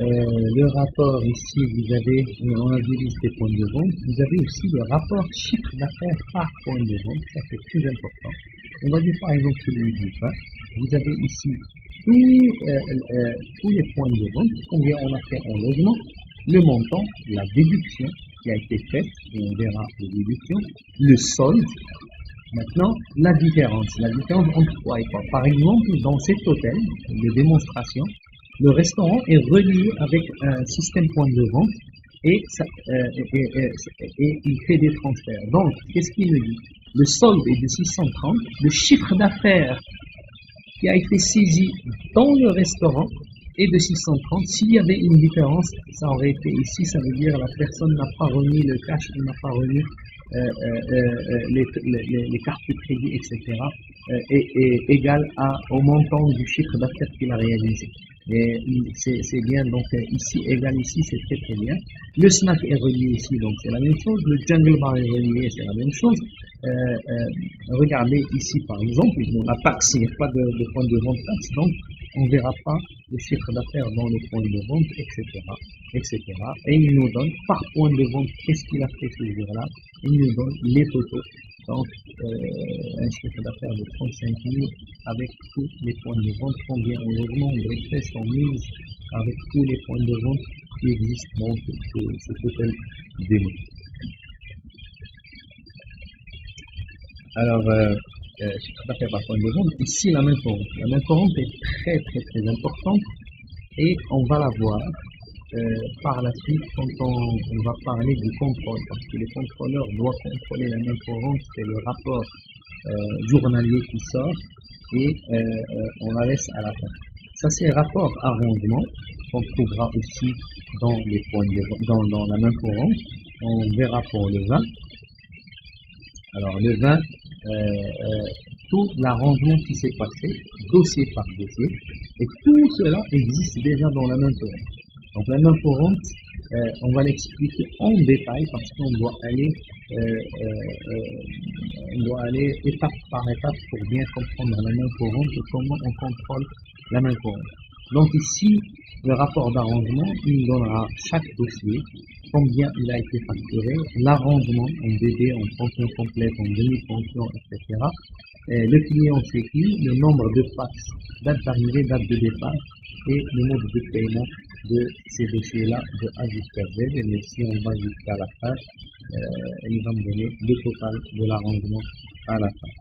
Le rapport ici, vous avez, on a vu les points de vente, vous avez aussi le rapport chiffre d'affaires par point de vente, ça c'est très important. On va dire par exemple celui du pain, vous avez ici tous les points de vente, combien on a fait en logement, le montant, la déduction qui a été faite, et on verra les déductions, le solde. Maintenant, la différence entre quoi et quoi. Par exemple, dans cet hôtel de démonstration, le restaurant est relié avec un système point de vente et il fait des transferts. Donc, qu'est-ce qu'il me dit? Le solde est de 630, le chiffre d'affaires qui a été saisi dans le restaurant est de 630. S'il y avait une différence, ça aurait été ici, ça veut dire la personne n'a pas remis le cash, elle n'a pas remis les cartes de crédit, etc. est égal au montant du chiffre d'affaires qu'il a réalisé. Et c'est bien, donc ici, égal ici, c'est très très bien. Le snack est relié ici, donc c'est la même chose. Le jungle bar est relié, c'est la même chose. Regardez ici, par exemple, la taxe, il n'y a pas de point de vente taxe, donc on ne verra pas le chiffre d'affaires dans le point de vente, etc., etc. Et il nous donne par point de vente qu'est-ce qu'il a fait ce jour-là. Il nous donne les photos. Donc, un chiffre d'affaires de 35 000 avec tous les points de vente, combien en logement, en breakfast, en mise, avec tous les points de vente qui existent dans ce hôtel démo. Alors, chiffre d'affaires par point de vente, ici la main courante. La main courante est très très très importante et on va la voir par la suite quand on va parler du contrôle, parce que le contrôleur doit contrôler la main courante, c'est le rapport journalier qui sort et on la laisse à la fin. Ça c'est rapport arrangement qu'on trouvera aussi dans les points dans la main courante. On verra pour le vin. Alors le vin, tout l'arrangement qui s'est passé, dossier par dossier, et tout cela existe déjà dans la main courante. Donc la main courante, on va l'expliquer en détail parce qu'on doit aller étape par étape pour bien comprendre la main courante et comment on contrôle la main courante. Donc ici, le rapport d'arrangement, il donnera chaque dossier, combien il a été facturé, l'arrangement en DD, en pension complète, en demi-pension, etc. Le client c'est qui, le nombre de fax, date d'arrivée, date de départ et le mode de paiement de ces dossiers-là de A jusqu'à Z. Et si on va jusqu'à la fin, il va me donner le total de l'arrangement à la fin.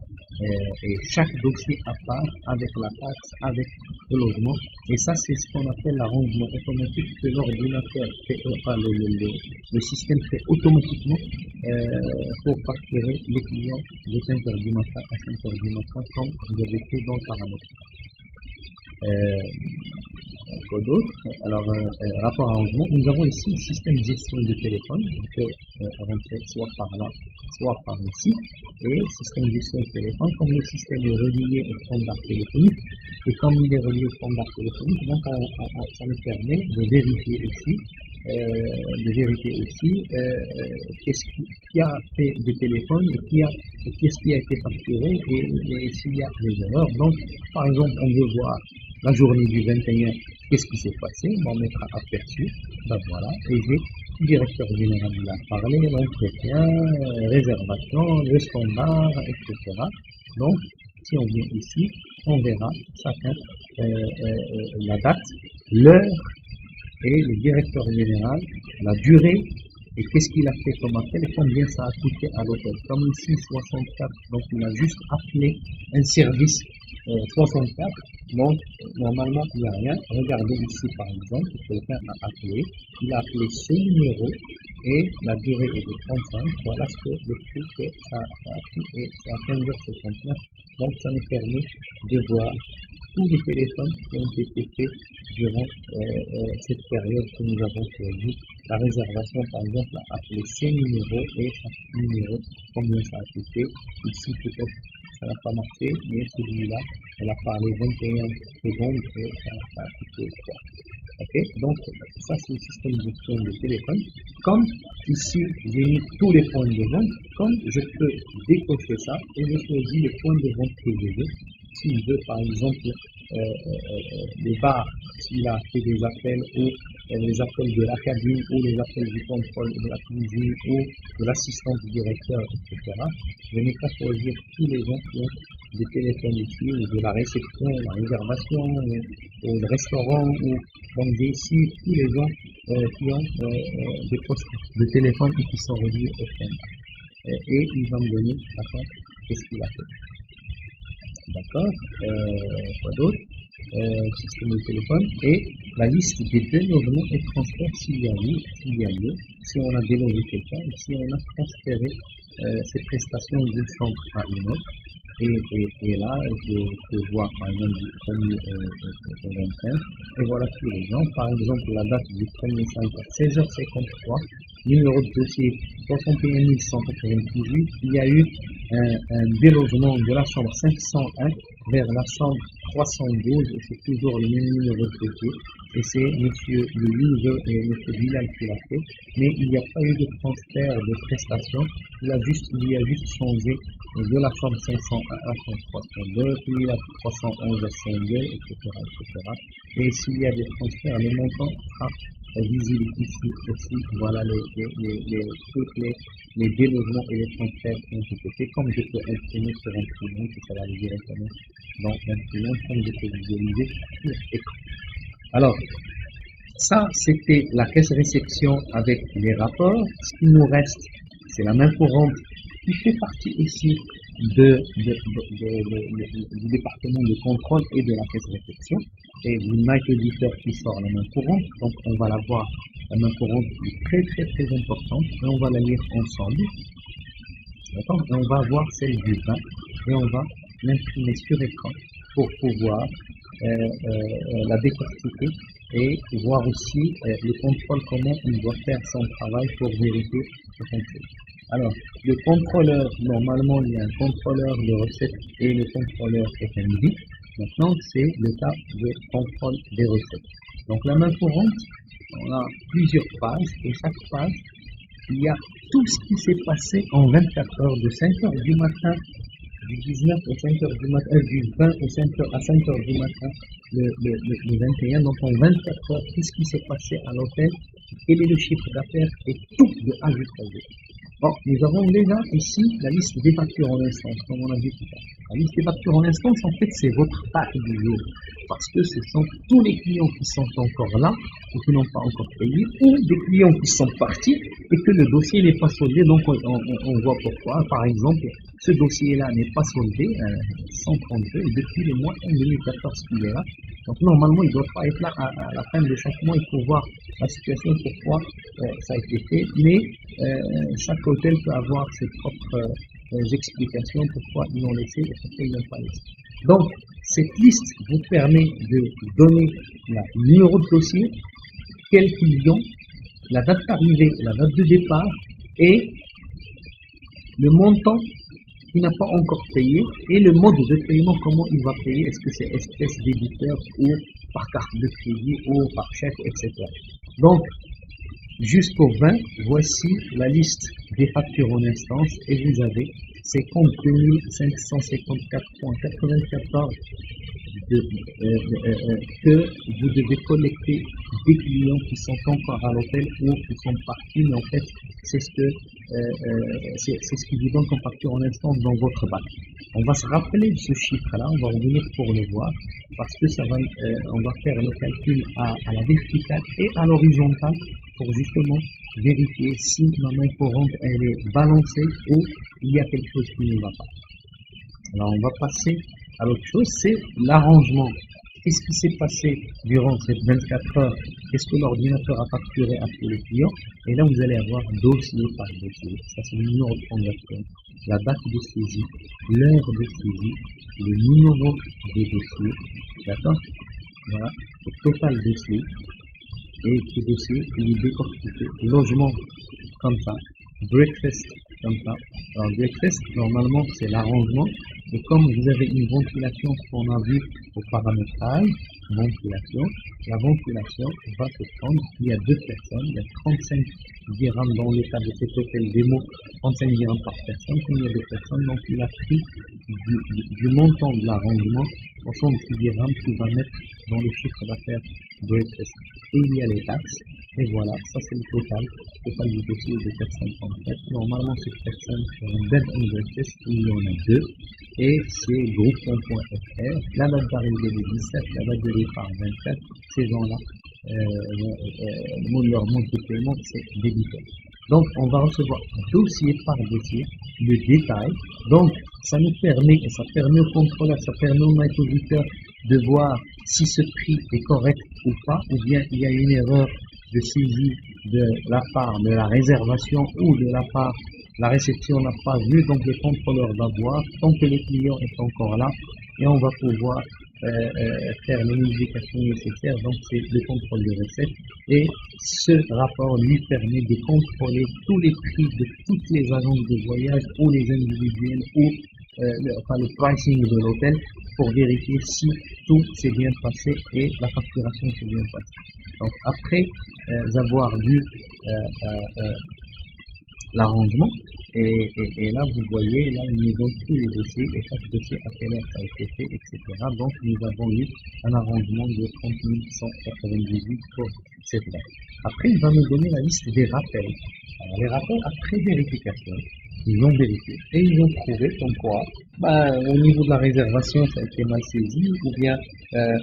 Et chaque dossier à part, avec la taxe, avec le logement. Et ça, c'est ce qu'on appelle l'arrangement automatique que l'ordinateur fait, le système fait automatiquement pour facturer les clients de 5h du matin à 5h du matin, comme vous avez fait dans le paramètre. Quoi d'autre? Alors, rapport à arrangement, nous avons ici le système de gestion de téléphone, on peut rentrer soit par là, soit par ici, et le système de gestion de téléphone, comme le système est relié au standard téléphonique, et comme il est relié au standard téléphonique, donc ça nous permet de vérifier ici, qu'est-ce qui a fait des téléphones, et qu'est-ce qui a été facturé, et s'il y a des erreurs. Donc, par exemple, on veut voir la journée du 21, qu'est-ce qui s'est passé, on va mettre aperçu, ben voilà, et j'ai le directeur général de la parlé, l'entretien, réservation, le standard, etc. Donc, si on vient ici, on verra chacun la date, l'heure et le directeur général, la durée, et qu'est-ce qu'il a fait comme appel et combien ça a coûté à l'hôtel. Comme ici, 64, donc il a juste appelé un service 64, donc normalement il n'y a rien. Regardez ici par exemple, quelqu'un a appelé, il a appelé ce numéro et la durée est de 35. Voilà ce que le prix que ça a pris et c'est à 15h59. Donc ça nous permet de voir tous les téléphones qui ont été faits durant cette période que nous avons choisi. La réservation, par exemple, a appelé ces numéros et chaque numéro, combien ça a coûté. Ici, peut-être, ça n'a pas marché, mais celui-là, elle a parlé 21 secondes et ça a coûté 3. Ok, donc ça c'est le système de gestion de téléphone. Comme ici j'ai mis tous les points de vente, comme je peux décocher ça et je choisis les points de vente que je veux. Si je veux par exemple les bars, s'il a fait des appels ou les appels de la cabine ou les appels du contrôle de la cuisine ou de l'assistant du directeur, etc. Je n'ai qu'à choisir tous les gens qui ont des téléphones ici, ou de la réception, la réservation, ou le restaurant, ou donc j'ai ici tous les gens qui ont des postes de téléphone et qui sont reliés au standard. Et il va me donner, d'accord, qu'est-ce qu'il a fait. D'accord, quoi d'autre, système de téléphone et la liste des délogements et transferts s'il y a lieu, si on a délogé quelqu'un, si on a transféré ces prestations d'une chambre à une autre. Et là, je peux voir par exemple du 1er au 25, et voilà tous les gens. Par exemple, la date du 1er 5 à 16h53, numéro de dossier 61 198, il y a eu un délogement de la chambre 501 vers la chambre 312, et c'est toujours le même numéro de dossier, et c'est monsieur le user et monsieur Bilal qui l'a fait, mais il n'y a pas eu de transfert de prestations, il y a juste changé de la chambre 501 à 302, puis la 311 à 102, etc., etc. Et s'il y a des transferts, le montant sera visible ici aussi. Voilà tous les délogements et les transferts qui ont été faits. Comme je peux imprimer sur imprimante, ça va aller directement dans l'imprimante, comme je peux visualiser sur écran. Alors, ça, c'était la caisse réception avec les rapports. Ce qui nous reste, c'est la main courante qui fait partie ici du département de contrôle et de la caisse réception. Et l'United Auditor qui sort la main courante. Donc, on va la voir. La main courante est très, très, très importante. Et on va la lire ensemble. D'accord? Et on va voir celle du 20. Et on va l'imprimer sur écran pour pouvoir la décortiquer et voir aussi le contrôle, comment il doit faire son travail pour vérifier ce contrôle. Alors, le contrôleur, normalement, il y a un contrôleur de recettes et le contrôleur FND. Maintenant, c'est le cas de contrôle des recettes. Donc, la main courante, on a plusieurs pages et chaque page, il y a tout ce qui s'est passé en 24 heures, de 5 heures du matin, du 19 au 5 heures du matin, du 20 au 5 heures, à 5 heures du matin, le 21. Donc, en 24 heures, tout ce qui s'est passé à l'hôtel, quel est le chiffre d'affaires et tout de A jusqu'à Z. Bon, nous avons déjà ici la liste des factures en instance, comme on a vu tout à l'heure. La liste des factures en instance, en fait, c'est votre pack du jour. Parce que ce sont tous les clients qui sont encore là, ou qui n'ont pas encore payé, ou des clients qui sont partis, et que le dossier n'est pas soldé. Donc, on voit pourquoi. Par exemple, ce dossier-là n'est pas soldé, 132, et depuis le mois 2014 qu'il est là. Donc, normalement, il ne doit pas être là à la fin de chaque mois. Il faut voir la situation, pourquoi ça a été fait. Mais chaque hôtel peut avoir ses propres explications pourquoi ils l'ont laissé et pourquoi ils ne l'ont pas laissé. Donc, cette liste vous permet de donner le numéro de dossier, quel client, la date d'arrivée, la date de départ et le montant qui n'a pas encore payé et le mode de paiement, comment il va payer, est-ce que c'est espèce débiteur ou par carte de crédit ou par chèque, etc. Donc, jusqu'au 20, voici la liste des factures en instance et vous avez 52 554,94 que vous devez collecter des clients qui sont encore à l'hôtel ou qui sont partis, mais en fait, c'est ce qui vous donne comme facture en instance dans votre bac. On va se rappeler de ce chiffre-là, on va revenir pour le voir, parce que on va faire le calcul à la verticale et à l'horizontale pour justement vérifier si ma main courante elle est balancée ou il y a quelque chose qui ne va pas. Alors on va passer à l'autre chose, c'est l'arrangement qu'est-ce qui s'est passé durant ces 24 heures, qu'est-ce que l'ordinateur a facturé à tous les clients, et là vous allez avoir dossier par dossier. Ça c'est le numéro de transaction, la date de saisie, l'heure de saisie, le numéro des dossiers, d'accord? Voilà, le total dossier, et ce dossier il est décortiqué, logement comme ça, breakfast comme ça. Alors breakfast normalement c'est l'arrangement, et comme vous avez une ventilation qu'on a vu au paramétrage, ventilation, la ventilation va se prendre, il y a deux personnes, il y a 35 dirhams dans le cas de cet hôtel démo, 35 dirhams par personne, comme il y a deux personnes, donc il a pris du montant de l'arrangement 66 dirhams qu'il va mettre dans le chiffre d'affaires breakfast. Et il y a les taxes, et voilà, ça c'est le total du dossier de personnes en fait. Normalement, cette personne sur un bed and breakfast, il y en a deux, et c'est groupon.fr, la date d'arrivée est 17, la date de départ 24, ces gens-là, leur mode de paiement, c'est débiteur. Donc, on va recevoir dossier par dossier le détail. Donc, ça nous permet, et ça permet au contrôleur, ça permet au maître auditeur de voir si ce prix est correct ou pas, ou bien il y a une erreur de saisie de la part de la réservation ou de la part la réception n'a pas vu, donc le contrôleur va voir tant que le client est encore là, et on va pouvoir faire les modifications nécessaires. Donc c'est le contrôle de recette, et ce rapport lui permet de contrôler tous les prix de toutes les agences de voyage ou les individuels ou le pricing de l'hôtel pour vérifier si tout s'est bien passé et la facturation s'est bien passée. Donc après avoir vu l'arrangement, et là vous voyez, là ils nous donnent tous les dossiers et chaque dossier à quelle heure ça a été fait, etc. Donc nous avons eu un arrangement de 30 198 pour cette date. Après il va nous donner la liste des rappels. Alors les rappels après vérification, ils ont vérifié et ils ont trouvé comme quoi au niveau de la réservation ça a été mal saisi, ou bien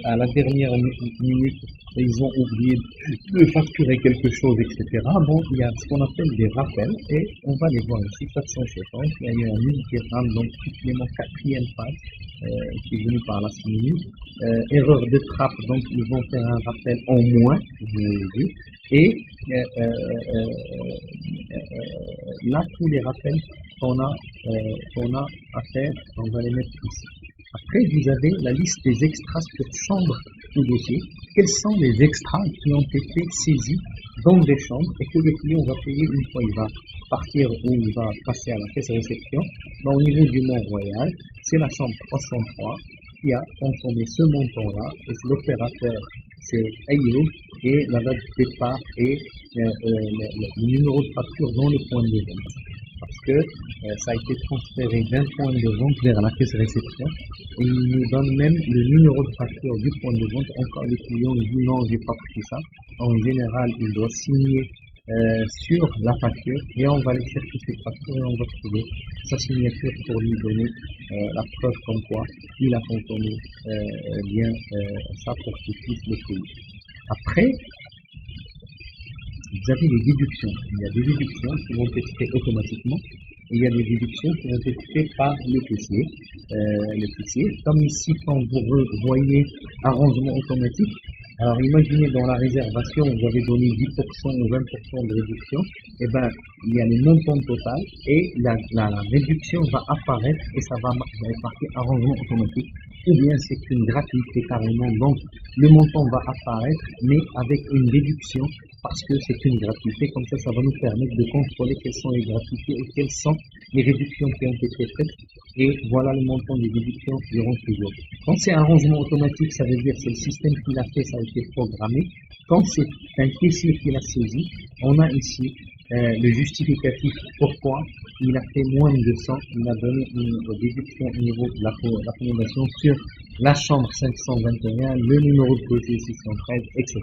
à la dernière minute ils ont oublié de facturer quelque chose, etc. Bon, il y a ce qu'on appelle des rappels, et on va les voir ici, 450, il y a eu un 1000 dirhams, donc supplément 4e page, qui est venu par la 6 minutes, erreur de trappe, donc ils vont faire un rappel en moins, vous l'avez vu, et là, tous les rappels qu'on a à faire, on va les mettre ici. Après, vous avez la liste des extras sur chambre ou dossier. Quels sont les extras qui ont été saisis dans des chambres et que le client va payer une fois il va partir ou il va passer à la caisse de réception? Au niveau du Mont-Royal, c'est la chambre 303 qui a consommé ce montant-là, et l'opérateur c'est Ayoub, et la date de départ et le numéro de facture dans le point de vente. Parce que ça a été transféré d'un point de vente vers la caisse réception, et il nous donne même le numéro de facture du point de vente. Encore le client dit non, j'ai pas pris ça. En général, il doit signer sur la facture, et on va aller chercher cette facture et on va trouver sa signature pour lui donner la preuve comme quoi il a consommé bien ça pour qu'il puisse le payer. Après, vous avez les déductions. Il y a des déductions qui vont être faites automatiquement, et il y a des déductions qui vont être faites par le caissier. Comme ici, quand vous voyez arrangement automatique, alors imaginez dans la réservation, vous avez donné 10% ou 20% de réduction, et ben il y a le montant total, et la réduction va apparaître, et ça va marquer arrangement automatique, ou bien c'est une gratuité carrément, donc le montant va apparaître, mais avec une réduction, parce que c'est une gratuité. Comme ça va nous permettre de contrôler quelles sont les gratuités et quelles sont les réductions qui ont été faites, et voilà le montant des déductions durant ce jour. Quand c'est un rangement automatique, ça veut dire que c'est le système qui l'a fait, ça a été programmé. Quand c'est un caissier qui l'a saisi, on a ici le justificatif pourquoi il a fait moins de 100, il a donné une déduction au niveau de la fondation sur la chambre 521, le numéro de dossier 613, etc.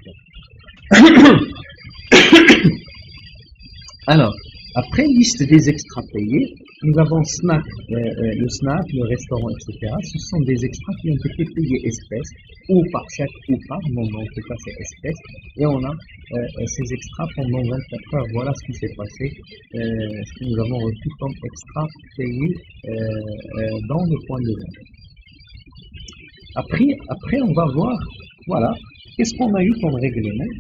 Alors, après liste des extras payés, nous avons snack, le snack, le restaurant, etc. Ce sont des extras qui ont été payés espèces, ou par chèque ou par, non, en tout cas c'est espèces, et on a ces extras pendant 24 heures. Voilà ce qui s'est passé, ce que nous avons reçu comme extra payé dans le point de vente. Après, on va voir, voilà, qu'est-ce qu'on a eu comme règlement.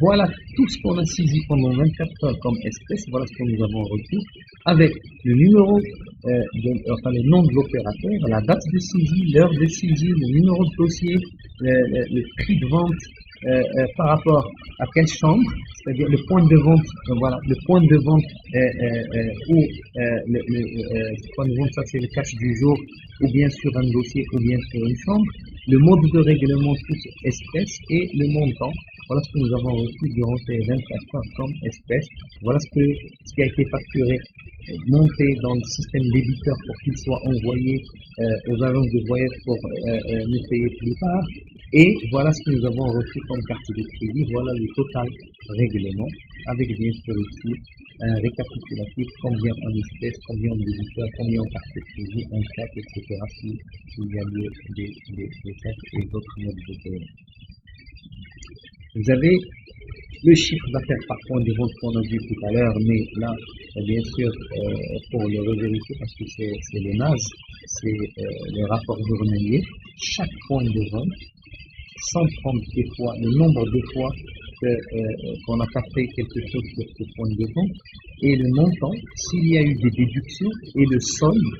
Voilà tout ce qu'on a saisi pendant 24 heures comme espèce, voilà ce que nous avons reçu, avec le numéro, enfin le nom de l'opérateur, la date de saisie, l'heure de saisie, le numéro de dossier, le prix de vente, par rapport à quelle chambre, c'est-à-dire le point de vente, voilà, le point de vente ou le point de vente, ça c'est le cash du jour, ou bien sur un dossier, ou bien sur une chambre, le mode de règlement toute espèce et le montant. Voilà ce que nous avons reçu durant ces 24 heures comme espèce. Voilà ce qui a été facturé, monté dans le système débiteur pour qu'il soit envoyé aux agences de voyage pour nous payer plus tard. Et voilà ce que nous avons reçu comme carte de crédit. Voilà le total règlement, avec bien sûr ici un récapitulatif, combien en espèces, combien en débiteur, combien en carte de crédit, en chèque, etc. S'il y a lieu des chèques et d'autres modes de paiement. Vous avez le chiffre d'affaires par point de vente qu'on a vu tout à l'heure, mais là, bien sûr, pour le revérifier, parce que c'est les NAS, c'est le rapport journalier, chaque point de vente, sans prendre des fois, le nombre de fois qu'on a tapé quelque chose sur ce point de vente, et le montant, s'il y a eu des déductions, et le solde,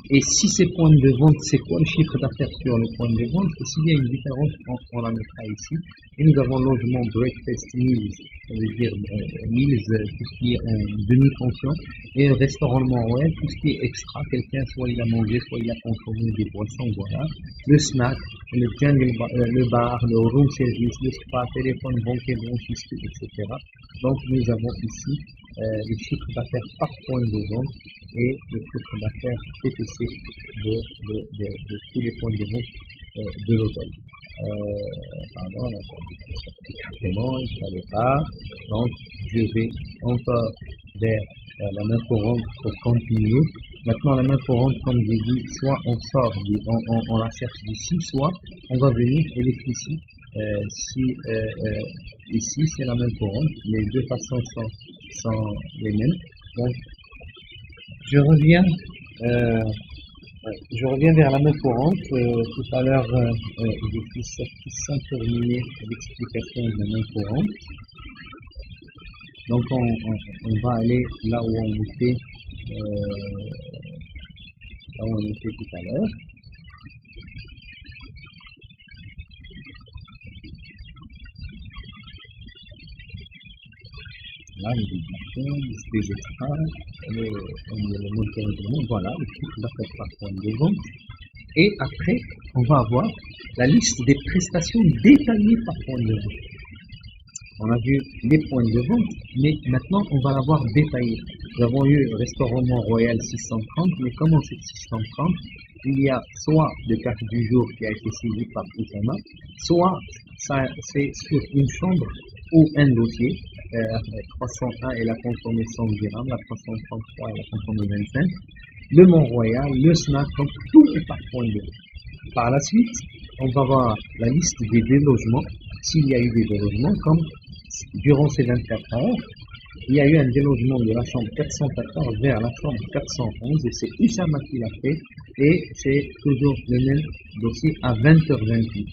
et si ces points de vente, c'est quoi le chiffre d'affaires sur le point de vente, et s'il y a une différence, on la mettra ici. Et nous avons logement, breakfast, meals, ça veut dire meals, tout ce qui est en demi-pension, et restaurant royal, tout ce qui est extra, quelqu'un, soit il a mangé, soit il a consommé des boissons, voilà. Le snack, le jungle, le bar, le room service, le spa, téléphone, banquier, blanchisserie, etc. Donc nous avons ici le chiffre d'affaires par point de vente et le chiffre d'affaires TTC de tous les points de vente de l'hôtel. Pardon, exactement, il ne fallait pas. Donc, je vais encore vers la main courante pour continuer. Maintenant, la main courante, comme j'ai dit, soit on sort, on la cherche d'ici, soit on va venir et ici. Ici, c'est la main courante. Les deux façons sont les mêmes. Donc, je reviens vers la main courante. Tout à l'heure, je suis sorti sans terminer l'explication de la main courante. Donc, on va aller là où on était, tout à l'heure. Là, les déductions, les extras, le mode de règlement, voilà, le chiffre d'affaires par point de vente. Et après, on va avoir la liste des prestations détaillées par point de vente. On a vu les points de vente, mais maintenant, on va l'avoir détaillé. Nous avons eu restaurant Royal 630, mais comment c'est 630? Il y a soit le carte du jour qui a été saisi par Oussama, soit c'est sur une chambre ou un dossier. 301 elle a consommé 100 dirhams, la 333 elle a consommé 25, le Mont-Royal, le snack, donc tout est par point de vue. Par la suite, on va voir la liste des délogements, s'il y a eu des délogements, comme durant ces 24 heures, il y a eu un délogement de la chambre 414 vers la chambre 411, et c'est Oussama qui l'a fait, et c'est toujours le même dossier à 20h28.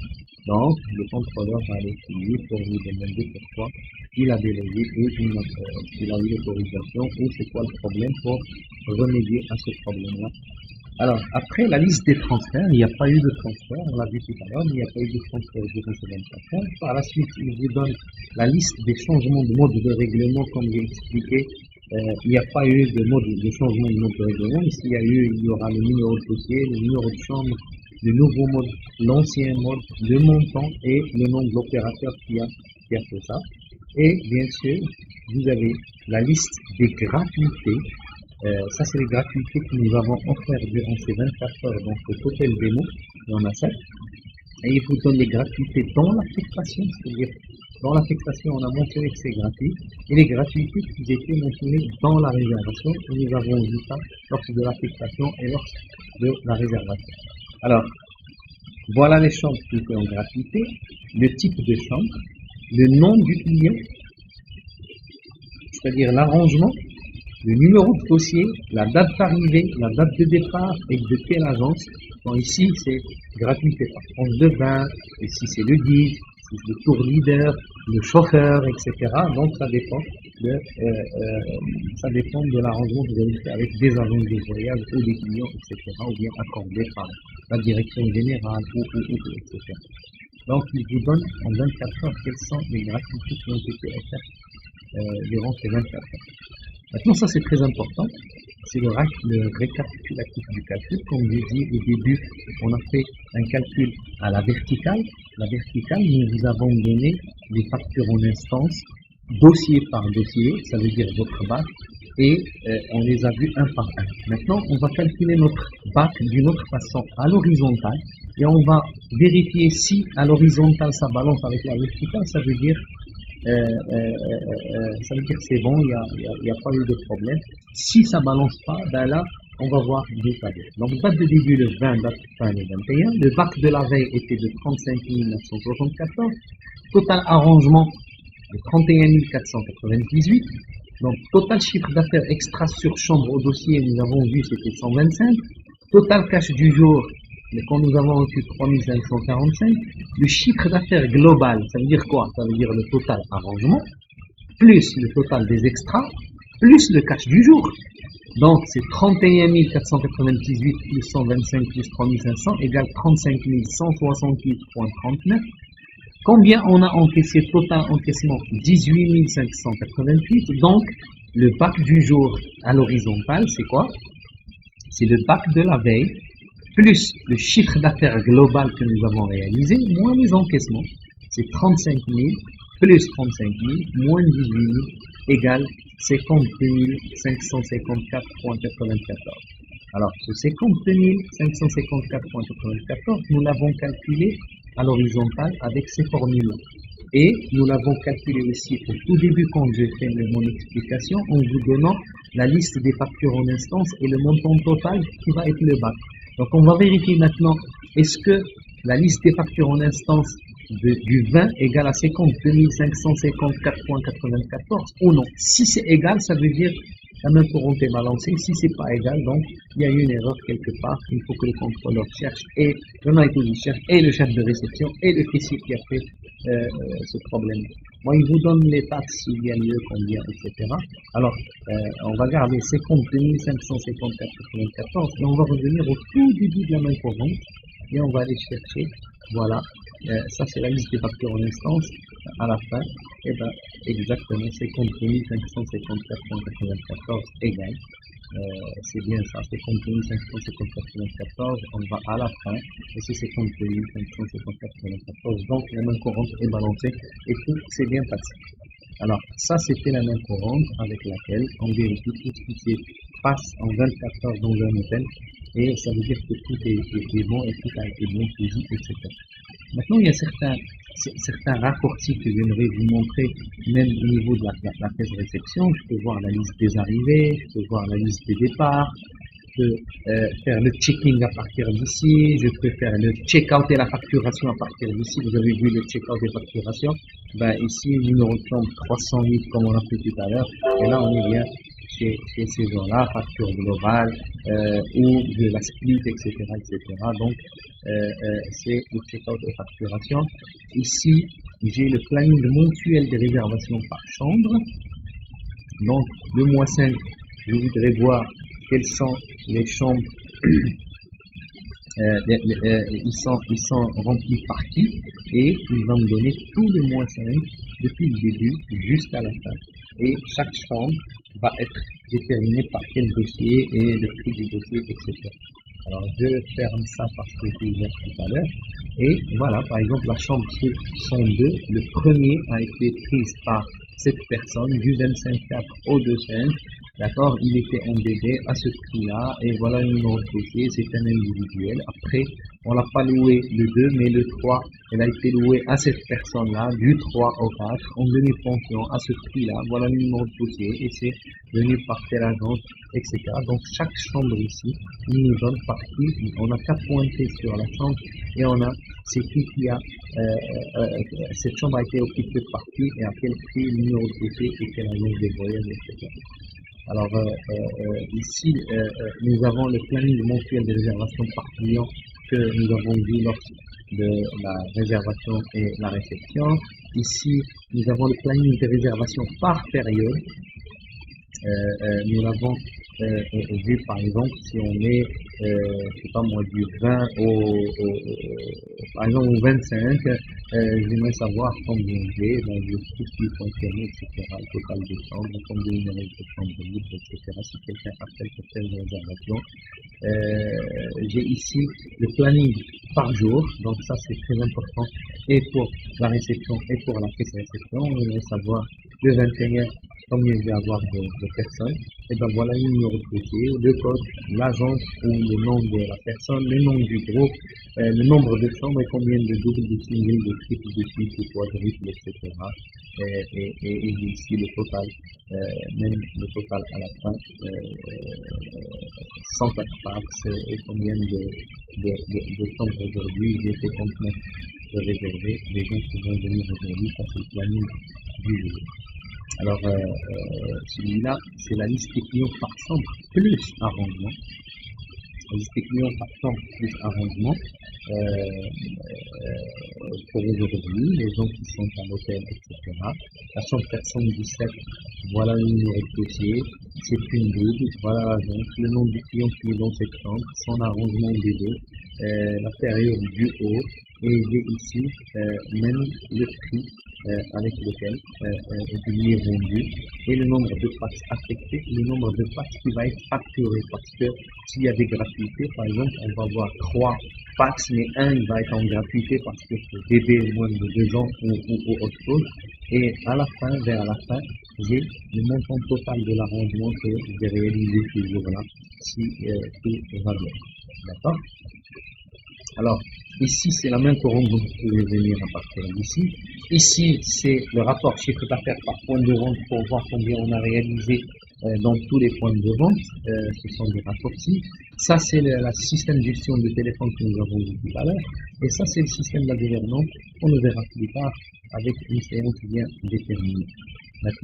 Donc, le contrôleur va aller fouiller pour lui demander pourquoi il a délogé ou il a eu l'autorisation ou c'est quoi le problème pour remédier à ce problème-là. Alors, après la liste des transferts, il n'y a pas eu de transfert, on l'a vu tout à l'heure, il n'y a pas eu de transfert durant ces 24 heures. Par la suite, il vous donne la liste des changements de mode de règlement, comme j'ai expliqué. Il n'y a pas eu de changement de mode de règlement, mais s'il y a eu, il y aura le numéro de dossier, le numéro de chambre, le nouveau mode, l'ancien mode, le montant et le nom de l'opérateur qui a fait ça. Et bien sûr, vous avez la liste des gratuités. Ça, c'est les gratuités que nous avons offertes durant ces 24 heures dans cet hôtel démo. Il y en a 7. Et il vous donne les gratuités dans l'affectation, c'est-à-dire dans l'affectation, on a mentionné que c'est gratuit. Et les gratuités qui étaient mentionnées dans la réservation, et nous avons vu ça lors de l'affectation et lors de la réservation. Alors, voilà les chambres qui étaient en gratuité, le type de chambre, le nom du client, c'est-à-dire l'arrangement, le numéro de dossier, la date d'arrivée, la date de départ et de quelle agence. Bon, ici, c'est gratuité par France de vin, ici c'est le guide, c'est le tour leader, le chauffeur, etc. Donc ça dépend de l'arrangement que vous avez fait avec des agences de voyage ou des clients, etc. ou bien accordé par la direction générale etc. Donc, il vous donne en 24 heures quelles sont les gratuités qui ont été offertes durant ces 24 heures. Maintenant, ça c'est très important, c'est le récapitulatif du calcul. Comme j'ai dit au début, on a fait un calcul à la verticale. La verticale, nous vous avons donné les factures en instance, dossier par dossier, ça veut dire votre bac, et on les a vus un par un. Maintenant, on va calculer notre bac d'une autre façon, à l'horizontale, et on va vérifier si à l'horizontale ça balance avec la verticale, ça veut dire que c'est bon, il y a pas eu de problème. Si ça balance pas, ben là, on va voir deux tableaux. Donc, date de début le 20, date de fin le 21. Le bac de la veille était de 35 974. Total arrangement de 31 498. Donc, total chiffre d'affaires extra sur chambre au dossier, nous avons vu, c'était 125. Total cash du jour, mais quand nous avons reçu 3545, le chiffre d'affaires global, ça veut dire quoi? Ça veut dire le total arrangement, plus le total des extras, plus le cash du jour. Donc, c'est 31 498 plus 125 plus 3500 égale 35 168,39. Combien on a encaissé? Total encaissement 18 588. Donc, le bac du jour à l'horizontale, c'est quoi? C'est le bac de la veille, plus le chiffre d'affaires global que nous avons réalisé, moins les encaissements. C'est 35 000 plus 35 000 moins 18 000 égale 52 554,94. Alors, ce 52 554,94, nous l'avons calculé à l'horizontale avec ces formules. Et nous l'avons calculé aussi au tout début quand j'ai fait mon explication en vous donnant la liste des factures en instance et le montant total qui va être le bac. Donc on va vérifier maintenant, est-ce que la liste des factures en instance du 20 égale à 52 554,94 ou non. Si c'est égal, ça veut dire la main courante est balancée. Si c'est pas égal, donc il y a eu une erreur quelque part. Il faut que le contrôleur cherche et le maître cherche et le chef de réception et le caissier qui a fait ce problème. Moi, il vous donne les taxes s'il y a lieu, combien, etc. Alors, on va garder 52 554,94 et on va revenir au tout début de la main courante et on va aller chercher, voilà, ça c'est la liste des factures en instance à la fin, et bien exactement 52 554,94 égale, c'est bien ça, 52 554,94, on va à la fin, et c'est 52 554,94, donc la main courante est balancée et tout s'est bien passé. Alors, ça c'était la main courante avec laquelle on vérifie tout ce qui se passe en 24 heures dans un hôtel, et ça veut dire que tout est bon et tout a été bien saisi, etc. Maintenant, il y a certains raccourcis que j'aimerais vous montrer, même au niveau de la caisse de réception. Je peux voir la liste des arrivées, je peux voir la liste des départs, je peux faire le checking à partir d'ici, je peux faire le check-out et la facturation à partir d'ici. Vous avez vu le check-out et facturation. Ben, ici, numéro de chambre 308 comme on a fait tout à l'heure. Et là, on est bien chez ces gens-là, facture globale ou de la split, etc. Donc, c'est le check-out et facturation. Ici, j'ai le planning mensuel des réservations par chambre. Donc, le mois 5, je voudrais voir quelles sont les chambres. Ils sont remplis par qui, et il va me donner tout le mois 5 depuis le début jusqu'à la fin. Et chaque chambre va être déterminée par quel dossier et le prix du dossier, etc. Alors je ferme ça parce que j'ai ouvert tout à l'heure. Et voilà, par exemple, la chambre 102, le premier a été prise par cette personne du 25/4 au 2/5. D'accord, il était en bébé à ce prix-là, et voilà le numéro de dossier, c'est un individuel. Après, on l'a pas loué le 2, mais le 3, elle a été louée à cette personne-là, du 3 au 4, en demi-pension à ce prix-là. Voilà le numéro de dossier, et c'est venu par telle agence, etc. Donc, chaque chambre ici, il nous donne par qui. On a 4 pointés sur la chambre, et on a, c'est qui a, cette chambre a été occupée par qui, et à quel prix, le numéro de dossier, et quelle agence de voyage, etc. Alors ici, nous avons le planning mensuel de réservation par client que nous avons vu lors de la réservation et la réception. Ici, nous avons le planning de réservation par période. Nous l'avons vu par exemple si on est, je sais pas moi, du 20 par exemple au 25, j'aimerais savoir combien j'ai, donc je suis qui fonctionne, etc. Le total de chambres, combien il y aurait de chambres libres, etc. Si quelqu'un appelle pour faire une réservation. J'ai ici le planning par jour, donc ça c'est très important, et pour la réception et pour la caisse réception. On aimerait savoir le 21 combien je vais avoir de personnes. Et ben voilà le numéro de dossier, le code, l'agence ou le nom de la personne, le nom du groupe, le nombre de chambres et combien de doubles, de singles, de triples, de suites, de quadruples, etc. Et ici le total, même le total à la fin, sans taxe et combien de chambres aujourd'hui. J'ai fait combien de réserver les gens qui vont venir aujourd'hui, ça c'est le planning du jour. Alors, celui-là, c'est la liste des clients par chambre plus arrangement. La liste des clients par chambre plus arrangement pour aujourd'hui, les gens qui sont à l'hôtel, etc. La chambre 417, voilà le numéro de dossier, c'est une double, voilà l'agence, le nom du client qui est dans cette chambre, son arrangement des deux, la période du haut, et j'ai ici même le prix avec lequel est billet vendu et le nombre de packs affectés, le nombre de packs qui va être facturé, parce que s'il y a des gratuités, par exemple, on va avoir 3 packs, mais un il va être en gratuité parce que c'est bébé moins de 2 ans ou autre chose. Et à la fin, vers la fin, j'ai le montant total de l'arrangement que j'ai réalisé ce jour-là, si tout va bien. D'accord? Alors, ici, c'est la main courante, donc vous pouvez venir à partir d'ici. Ici, c'est le rapport chiffre d'affaires par point de vente pour voir combien on a réalisé dans tous les points de vente. Ce sont des raccourcis. Ça, c'est le système de gestion de téléphone que nous avons vu tout à l'heure. Et ça, c'est le système de la gouvernance qu'on le verra plus tard avec une séance bien déterminée. Maintenant,